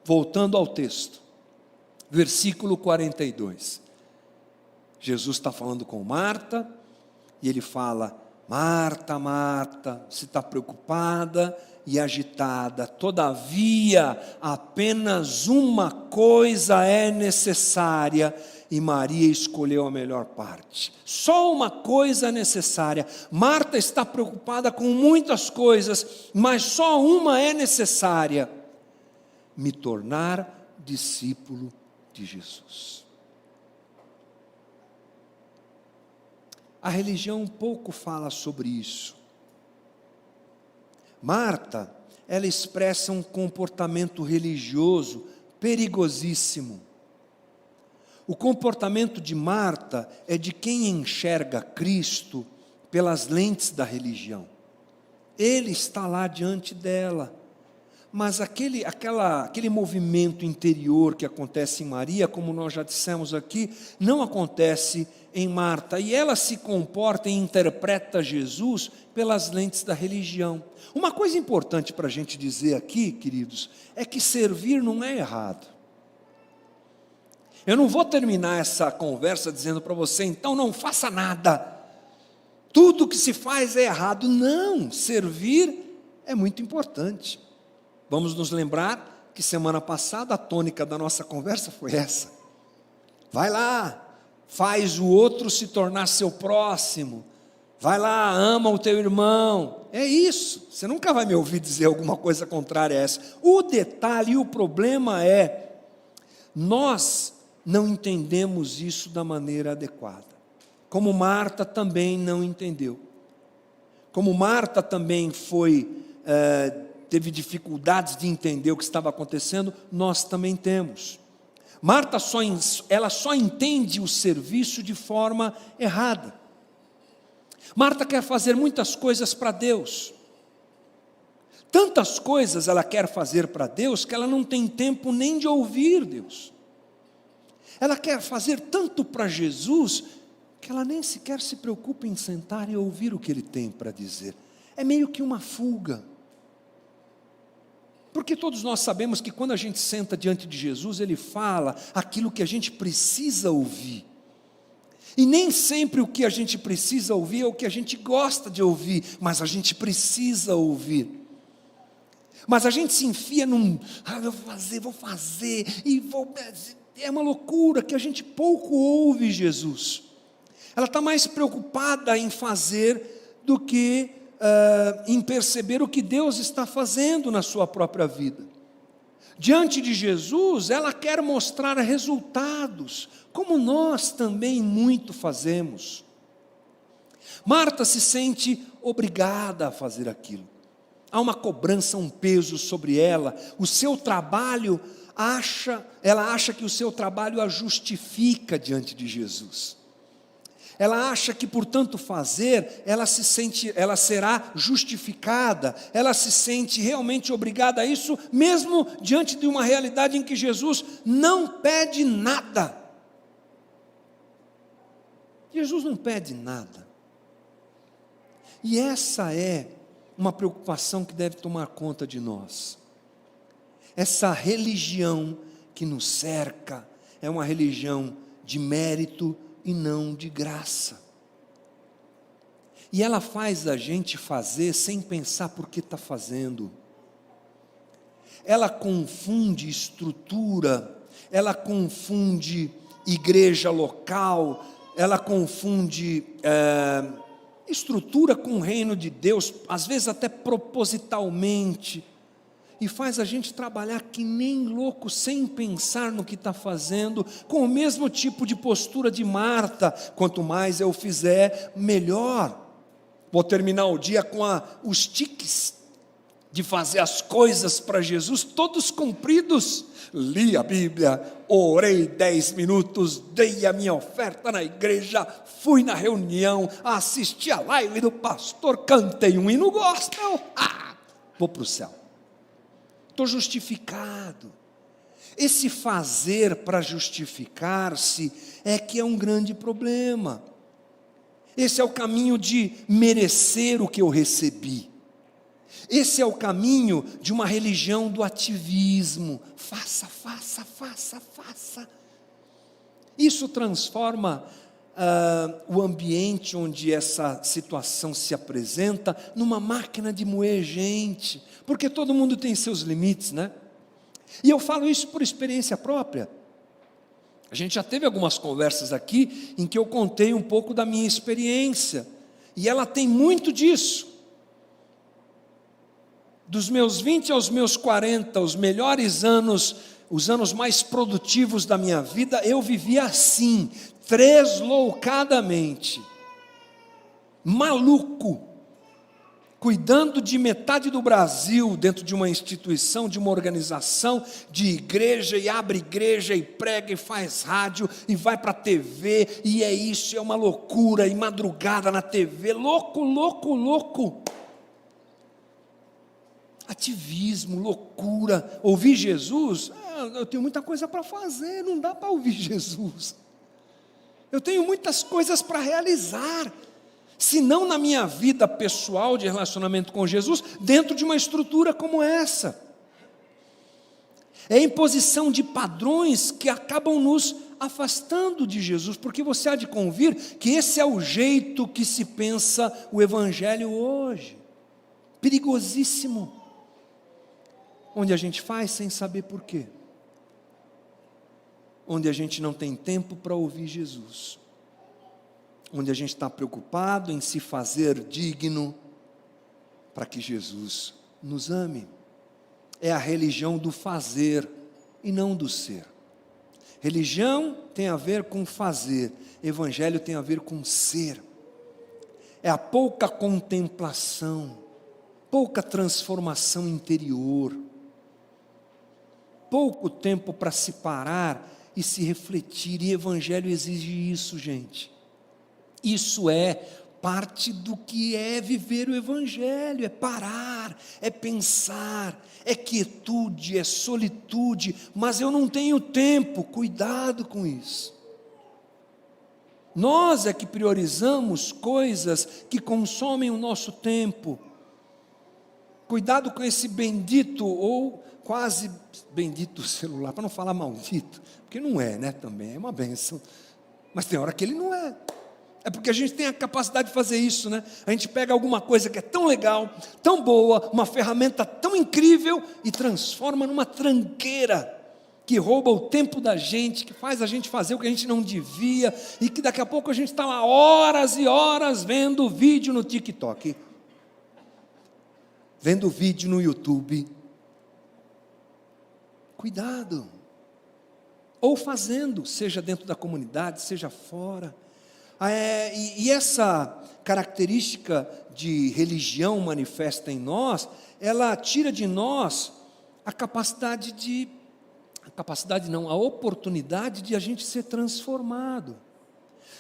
Voltando ao texto, versículo 42. Jesus está falando com Marta, e ele fala: Marta, Marta, você está preocupada e agitada, todavia apenas uma coisa é necessária, e Maria escolheu a melhor parte. Só uma coisa é necessária. Marta está preocupada com muitas coisas, mas só uma é necessária: me tornar discípulo de Jesus. A religião pouco fala sobre isso. Marta, ela expressa um comportamento religioso perigosíssimo. O comportamento de Marta é de quem enxerga Cristo pelas lentes da religião. Ele está lá diante dela, mas aquele movimento interior que acontece em Maria, como nós já dissemos aqui, não acontece em Marta, e ela se comporta e interpreta Jesus pelas lentes da religião. Uma coisa importante para a gente dizer aqui, queridos, é que servir não é errado. Eu não vou terminar essa conversa dizendo para você, então não faça nada, tudo que se faz é errado. Não, servir é muito importante. Vamos nos lembrar que semana passada a tônica da nossa conversa foi essa: vai lá, faz o outro se tornar seu próximo, vai lá, ama o teu irmão. É isso, você nunca vai me ouvir dizer alguma coisa contrária a essa. O detalhe e o problema é, nós não entendemos isso da maneira adequada, como Marta também não entendeu. Como Marta também teve dificuldades de entender o que estava acontecendo, nós também temos. Marta ela só entende o serviço de forma errada. Marta quer fazer muitas coisas para Deus. Tantas coisas ela quer fazer para Deus que ela não tem tempo nem de ouvir Deus. Ela quer fazer tanto para Jesus que ela nem sequer se preocupa em sentar e ouvir o que Ele tem para dizer. É meio que uma fuga. Porque todos nós sabemos que quando a gente senta diante de Jesus, Ele fala aquilo que a gente precisa ouvir. E nem sempre o que a gente precisa ouvir é o que a gente gosta de ouvir, mas a gente precisa ouvir. Mas a gente se enfia vou fazer, e vou... É uma loucura que a gente pouco ouve Jesus. Ela está mais preocupada em fazer do que em perceber o que Deus está fazendo na sua própria vida. Diante de Jesus, ela quer mostrar resultados, como nós também muito fazemos. Marta se sente obrigada a fazer aquilo. Há uma cobrança, um peso sobre ela. O seu trabalho, ela acha que o seu trabalho a justifica diante de Jesus. Ela acha que por tanto fazer, ela será justificada, ela se sente realmente obrigada a isso, mesmo diante de uma realidade em que Jesus não pede nada. Jesus não pede nada. E essa é uma preocupação que deve tomar conta de nós. Essa religião que nos cerca é uma religião de mérito e não de graça. E ela faz a gente fazer sem pensar por que está fazendo. Ela confunde estrutura, ela confunde igreja local, ela confunde estrutura com o reino de Deus, às vezes até propositalmente. e faz a gente trabalhar que nem louco, sem pensar no que está fazendo, com o mesmo tipo de postura de Marta: quanto mais eu fizer, melhor. Vou terminar o dia com os tiques de fazer as coisas para Jesus, todos cumpridos. Li a Bíblia, orei 10 minutos, dei a minha oferta na igreja, fui na reunião, assisti a live do pastor, cantei um hino gospel, vou para o céu, estou justificado. Esse fazer para justificar-se é que é um grande problema. Esse é o caminho de merecer o que eu recebi. Esse é o caminho de uma religião do ativismo. Faça, faça, faça, faça. Isso transforma o ambiente onde essa situação se apresenta numa máquina de moer gente, porque todo mundo tem seus limites, né? E eu falo isso por experiência própria. A gente já teve algumas conversas aqui em que eu contei um pouco da minha experiência, e ela tem muito disso. Dos meus 20 aos meus 40, os melhores anos, os anos mais produtivos da minha vida, eu vivia assim, tresloucadamente, maluco, cuidando de metade do Brasil, dentro de uma instituição, de uma organização, de igreja, e abre igreja, e prega, e faz rádio, e vai para a TV, e é isso, é uma loucura, e madrugada na TV, louco, louco, louco. Ativismo, loucura. Ouvir Jesus? Eu tenho muita coisa para fazer, não dá para ouvir Jesus. Eu tenho muitas coisas para realizar, se não na minha vida pessoal de relacionamento com Jesus, dentro de uma estrutura como essa. É a imposição de padrões que acabam nos afastando de Jesus, porque você há de convir que esse é o jeito que se pensa o Evangelho hoje. Perigosíssimo. Onde a gente faz sem saber por quê. Onde a gente não tem tempo para ouvir Jesus. Onde a gente está preocupado em se fazer digno para que Jesus nos ame. É a religião do fazer e não do ser. Religião tem a ver com fazer, evangelho tem a ver com ser. É a pouca contemplação, pouca transformação interior, pouco tempo para se parar e se refletir, e evangelho exige isso, gente. Isso é parte do que é viver o evangelho, é parar, é pensar, é quietude, é solitude, mas eu não tenho tempo, cuidado com isso. Nós é que priorizamos coisas que consomem o nosso tempo. Cuidado com esse bendito ou quase bendito celular, para não falar maldito, porque não é, né, também é uma bênção, mas tem hora que ele não é. É porque a gente tem a capacidade de fazer isso, né? A gente pega alguma coisa que é tão legal, tão boa, uma ferramenta tão incrível e transforma numa tranqueira que rouba o tempo da gente, que faz a gente fazer o que a gente não devia, e que daqui a pouco a gente está lá horas e horas vendo vídeo no TikTok, vendo vídeo no YouTube. Cuidado. Ou fazendo, seja dentro da comunidade, seja fora. E essa característica de religião manifesta em nós, ela tira de nós a a oportunidade de a gente ser transformado.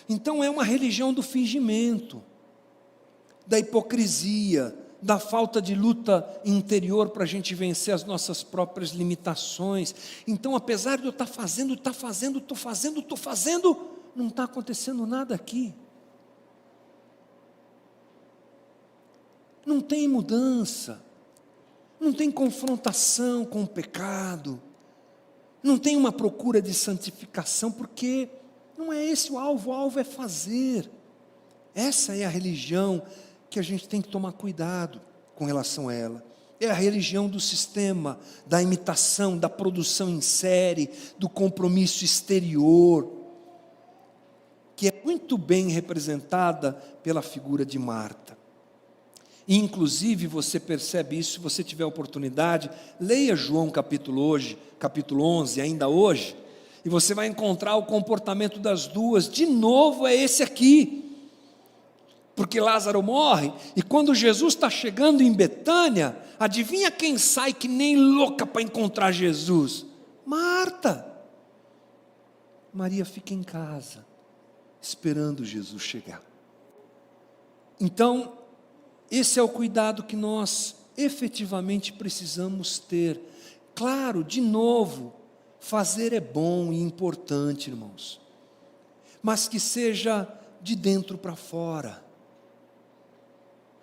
Então é uma religião do fingimento, da hipocrisia, da falta de luta interior para a gente vencer as nossas próprias limitações. Então, apesar de eu estou fazendo, não está acontecendo nada aqui. Não tem mudança, não tem confrontação com o pecado, não tem uma procura de santificação, porque não é esse o alvo é fazer. Essa é a religião que a gente tem que tomar cuidado com relação a ela. É a religião do sistema, da imitação, da produção em série, do compromisso exterior, que é muito bem representada pela figura de Marta. E, inclusive, você percebe isso, se você tiver oportunidade, leia João capítulo 11, ainda hoje, e você vai encontrar o comportamento das duas. De novo é esse aqui, porque Lázaro morre, e quando Jesus está chegando em Betânia, adivinha quem sai que nem louca para encontrar Jesus? Marta. Maria fica em casa, esperando Jesus chegar. Então, esse é o cuidado que nós efetivamente precisamos ter. Claro, de novo, fazer é bom e importante, irmãos, mas que seja de dentro para fora.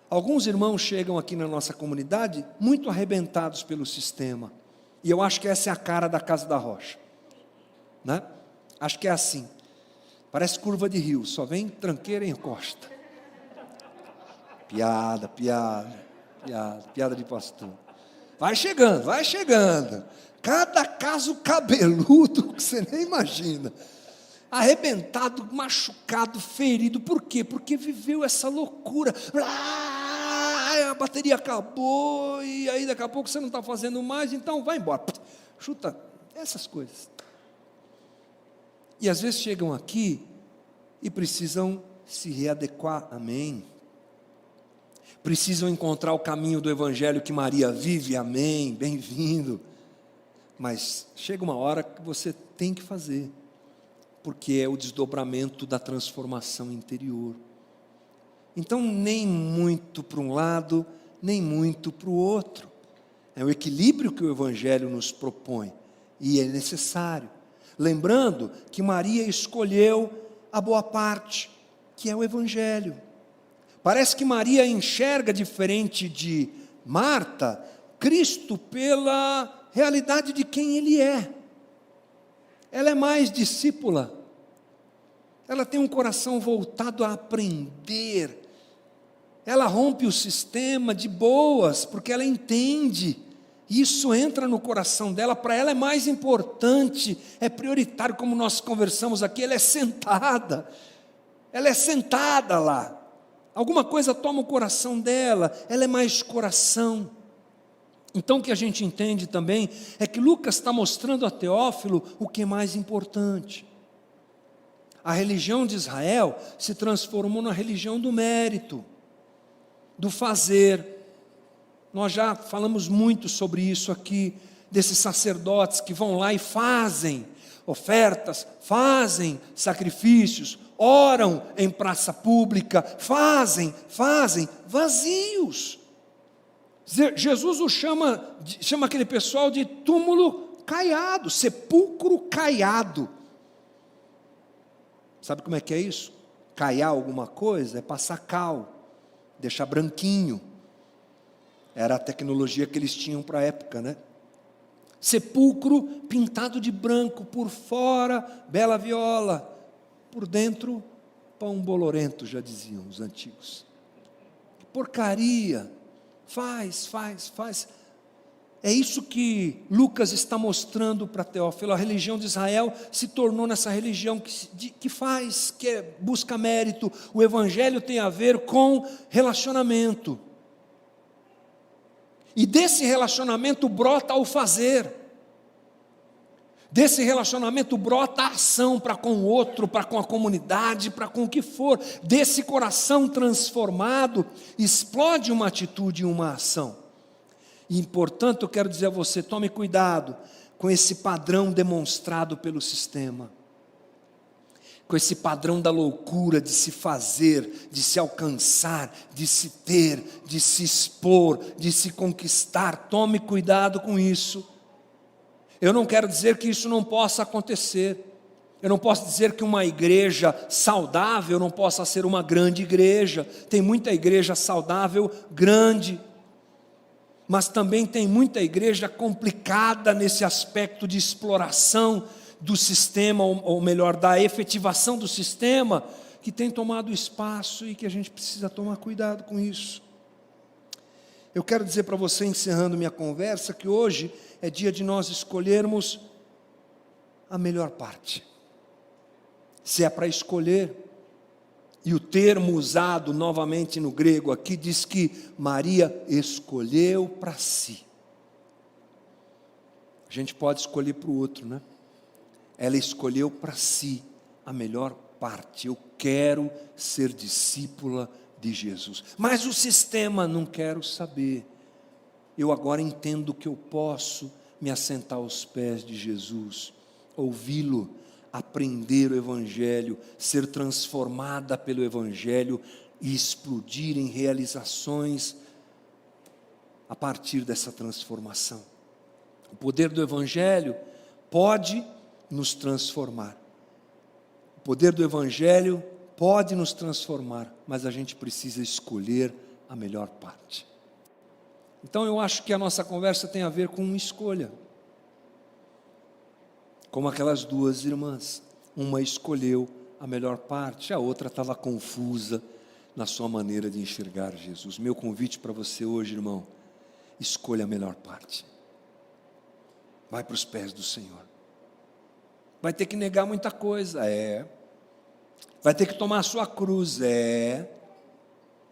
Alguns irmãos chegam aqui na nossa comunidade muito arrebentados pelo sistema, e eu acho que essa é a cara da Casa da Rocha, né? Acho que é assim, parece curva de rio, só vem tranqueira e encosta. Piada de pastor. Vai chegando. Cada caso cabeludo que você nem imagina. Arrebentado, machucado, ferido. Por quê? Porque viveu essa loucura. A bateria acabou, e aí daqui a pouco você não está fazendo mais, então vai embora. Chuta, essas coisas. E às vezes chegam aqui e precisam se readequar, amém. Precisam encontrar o caminho do evangelho que Maria vive, amém, bem-vindo. Mas chega uma hora que você tem que fazer, porque é o desdobramento da transformação interior. Então, nem muito para um lado, nem muito para o outro. É o equilíbrio que o evangelho nos propõe, e é necessário. Lembrando que Maria escolheu a boa parte, que é o evangelho. Parece que Maria enxerga, diferente de Marta, Cristo pela realidade de quem Ele é. Ela é mais discípula. Ela tem um coração voltado a aprender. Ela rompe o sistema de boas, porque ela entende. Isso entra no coração dela, para ela é mais importante, é prioritário, como nós conversamos aqui, ela é sentada lá. Alguma coisa toma o coração dela, ela é mais coração. Então o que a gente entende também é que Lucas está mostrando a Teófilo o que é mais importante. A religião de Israel se transformou na religião do mérito, do fazer. Nós já falamos muito sobre isso aqui, desses sacerdotes que vão lá e fazem ofertas, fazem sacrifícios, oram em praça pública, fazem vazios. Jesus chama aquele pessoal de túmulo caiado, sepulcro caiado. Sabe como é que é isso? Caiar alguma coisa é passar cal, deixar branquinho. Era a tecnologia que eles tinham para a época, né? Sepulcro pintado de branco, por fora, bela viola, por dentro, pão bolorento, já diziam os antigos. Que porcaria, faz. É isso que Lucas está mostrando para Teófilo. A religião de Israel se tornou nessa religião que faz, que busca mérito. O evangelho tem a ver com relacionamento. E desse relacionamento brota o fazer. Desse relacionamento brota a ação para com o outro, para com a comunidade, para com o que for. Desse coração transformado, explode uma atitude e uma ação. E, portanto, eu quero dizer a você, tome cuidado com esse padrão demonstrado pelo sistema. Com esse padrão da loucura, de se fazer, de se alcançar, de se ter, de se expor, de se conquistar. Tome cuidado com isso. Eu não quero dizer que isso não possa acontecer. Eu não posso dizer que uma igreja saudável não possa ser uma grande igreja. Tem muita igreja saudável, grande. Mas também tem muita igreja complicada nesse aspecto de exploração do sistema, ou melhor, da efetivação do sistema, que tem tomado espaço e que a gente precisa tomar cuidado com isso. Eu quero dizer para você, encerrando minha conversa, que hoje é dia de nós escolhermos a melhor parte. Se é para escolher, E o termo usado novamente no grego aqui diz que Maria escolheu para si. A gente pode escolher para o outro, né? Ela escolheu para si a melhor parte. Eu quero ser discípula de Jesus. Mas o sistema, não quero saber. Eu agora entendo que eu posso me assentar aos pés de Jesus, ouvi-lo, aprender o Evangelho, ser transformada pelo Evangelho e explodir em realizações a partir dessa transformação. O poder do Evangelho pode nos transformar. O poder do Evangelho pode nos transformar, mas a gente precisa escolher a melhor parte. Então eu acho que a nossa conversa tem a ver com uma escolha. Como aquelas duas irmãs. Uma escolheu a melhor parte, a outra estava confusa na sua maneira de enxergar Jesus. Meu convite para você hoje, irmão, escolha a melhor parte. Vai para os pés do Senhor. Vai ter que negar muita coisa, vai ter que tomar a sua cruz,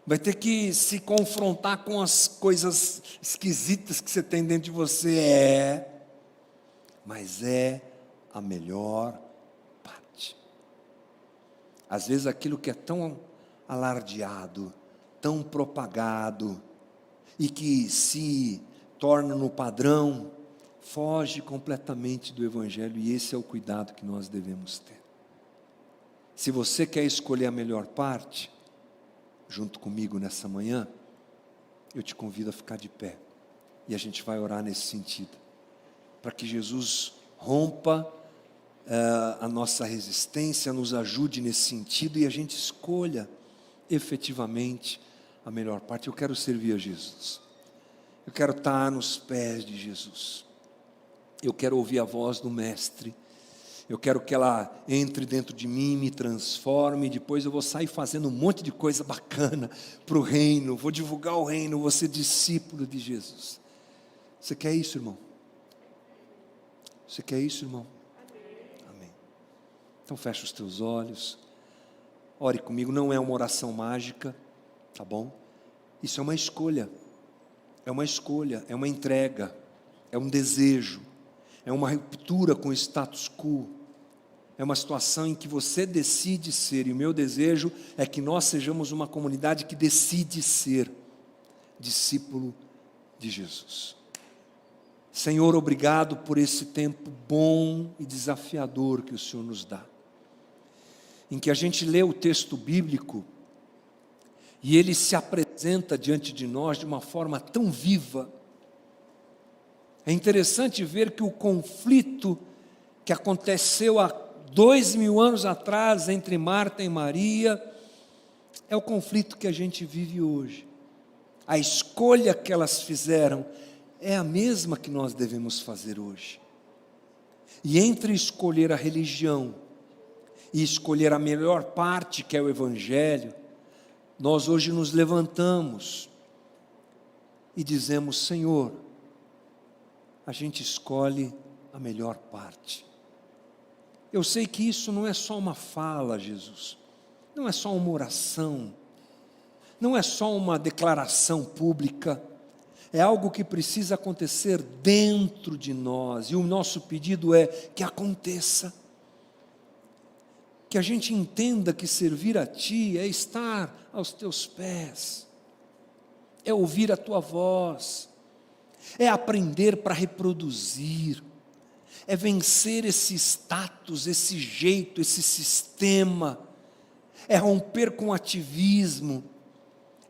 vai ter que se confrontar com as coisas esquisitas que você tem dentro de você, mas é a melhor parte. Às vezes aquilo que é tão alardeado, tão propagado, e que se torna no padrão, foge completamente do Evangelho, e esse é o cuidado que nós devemos ter. Se você quer escolher a melhor parte, junto comigo nessa manhã, eu te convido a ficar de pé, e a gente vai orar nesse sentido, para que Jesus rompa a nossa resistência, nos ajude nesse sentido, e a gente escolha efetivamente a melhor parte. Eu quero servir a Jesus, eu quero estar nos pés de Jesus, eu quero ouvir a voz do Mestre, eu quero que ela entre dentro de mim, me transforme, e depois eu vou sair fazendo um monte de coisa bacana para o reino, vou divulgar o reino, vou ser discípulo de Jesus. Você quer isso, irmão? Você quer isso, irmão? Amém. Então fecha os teus olhos, ore comigo. Não é uma oração mágica, tá bom? Isso é uma escolha, é uma entrega, é um desejo, é uma ruptura com o status quo, é uma situação em que você decide ser, e o meu desejo é que nós sejamos uma comunidade que decide ser discípulo de Jesus. Senhor, obrigado por esse tempo bom e desafiador que o Senhor nos dá, em que a gente lê o texto bíblico e ele se apresenta diante de nós de uma forma tão viva. É interessante ver que o conflito que aconteceu há 2000 anos atrás entre Marta e Maria é o conflito que a gente vive hoje. A escolha que elas fizeram é a mesma que nós devemos fazer hoje. E entre escolher a religião e escolher a melhor parte, que é o Evangelho, nós hoje nos levantamos e dizemos: Senhor, a gente escolhe a melhor parte. Eu sei que isso não é só uma fala, Jesus, não é só uma oração, não é só uma declaração pública, é algo que precisa acontecer dentro de nós, e o nosso pedido é que aconteça, que a gente entenda que servir a Ti é estar aos Teus pés, é ouvir a Tua voz, é aprender para reproduzir, é vencer esse status, esse jeito, esse sistema, é romper com o ativismo,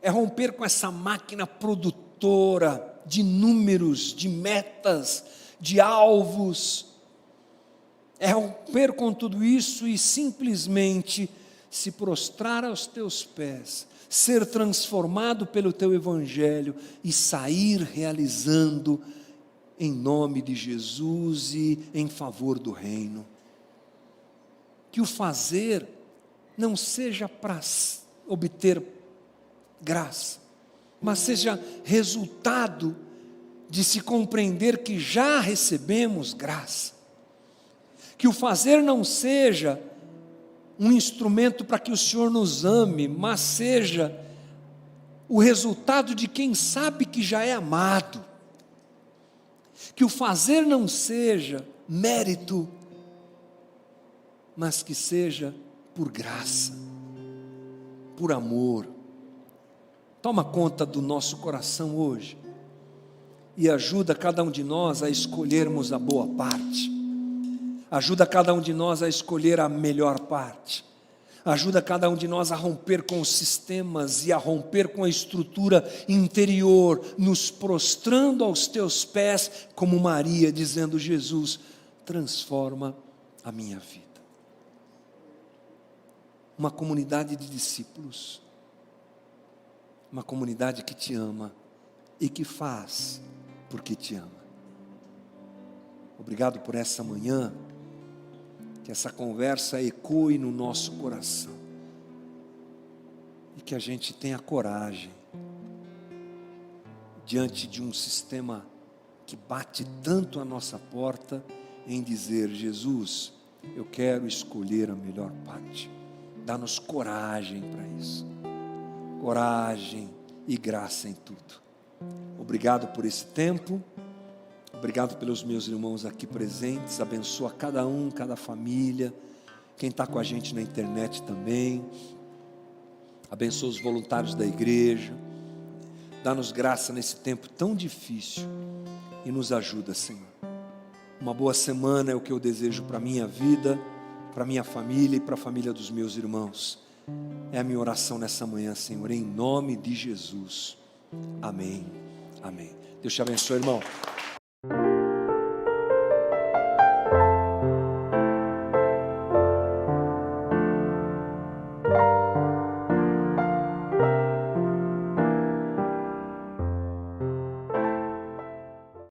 é romper com essa máquina produtora de números, de metas, de alvos, é romper com tudo isso e simplesmente se prostrar aos Teus pés, ser transformado pelo Teu Evangelho e sair realizando em nome de Jesus e em favor do reino. Que o fazer não seja para obter graça, mas seja resultado de se compreender que já recebemos graça. Que o fazer não seja um instrumento para que o Senhor nos ame, mas seja o resultado de quem sabe que já é amado. Que o fazer não seja mérito, mas que seja por graça, por amor. Toma conta do nosso coração hoje e ajuda cada um de nós a escolhermos a boa parte. Ajuda cada um de nós a escolher a melhor parte. Ajuda cada um de nós a romper com os sistemas e a romper com a estrutura interior, nos prostrando aos teus pés, como Maria, dizendo: Jesus, transforma a minha vida. Uma comunidade de discípulos, uma comunidade que te ama e que faz porque te ama. Obrigado por essa manhã. Que essa conversa ecoe no nosso coração. E que a gente tenha coragem, diante de um sistema que bate tanto a nossa porta, em dizer: Jesus, eu quero escolher a melhor parte. Dá-nos coragem para isso. Coragem e graça em tudo. Obrigado por esse tempo. Obrigado pelos meus irmãos aqui presentes. Abençoa cada um, cada família. Quem está com a gente na internet também. Abençoa os voluntários da igreja. Dá-nos graça nesse tempo tão difícil. E nos ajuda, Senhor. Uma boa semana é o que eu desejo para a minha vida, para a minha família e para a família dos meus irmãos. É a minha oração nessa manhã, Senhor, em nome de Jesus. Amém. Amém. Deus te abençoe, irmão.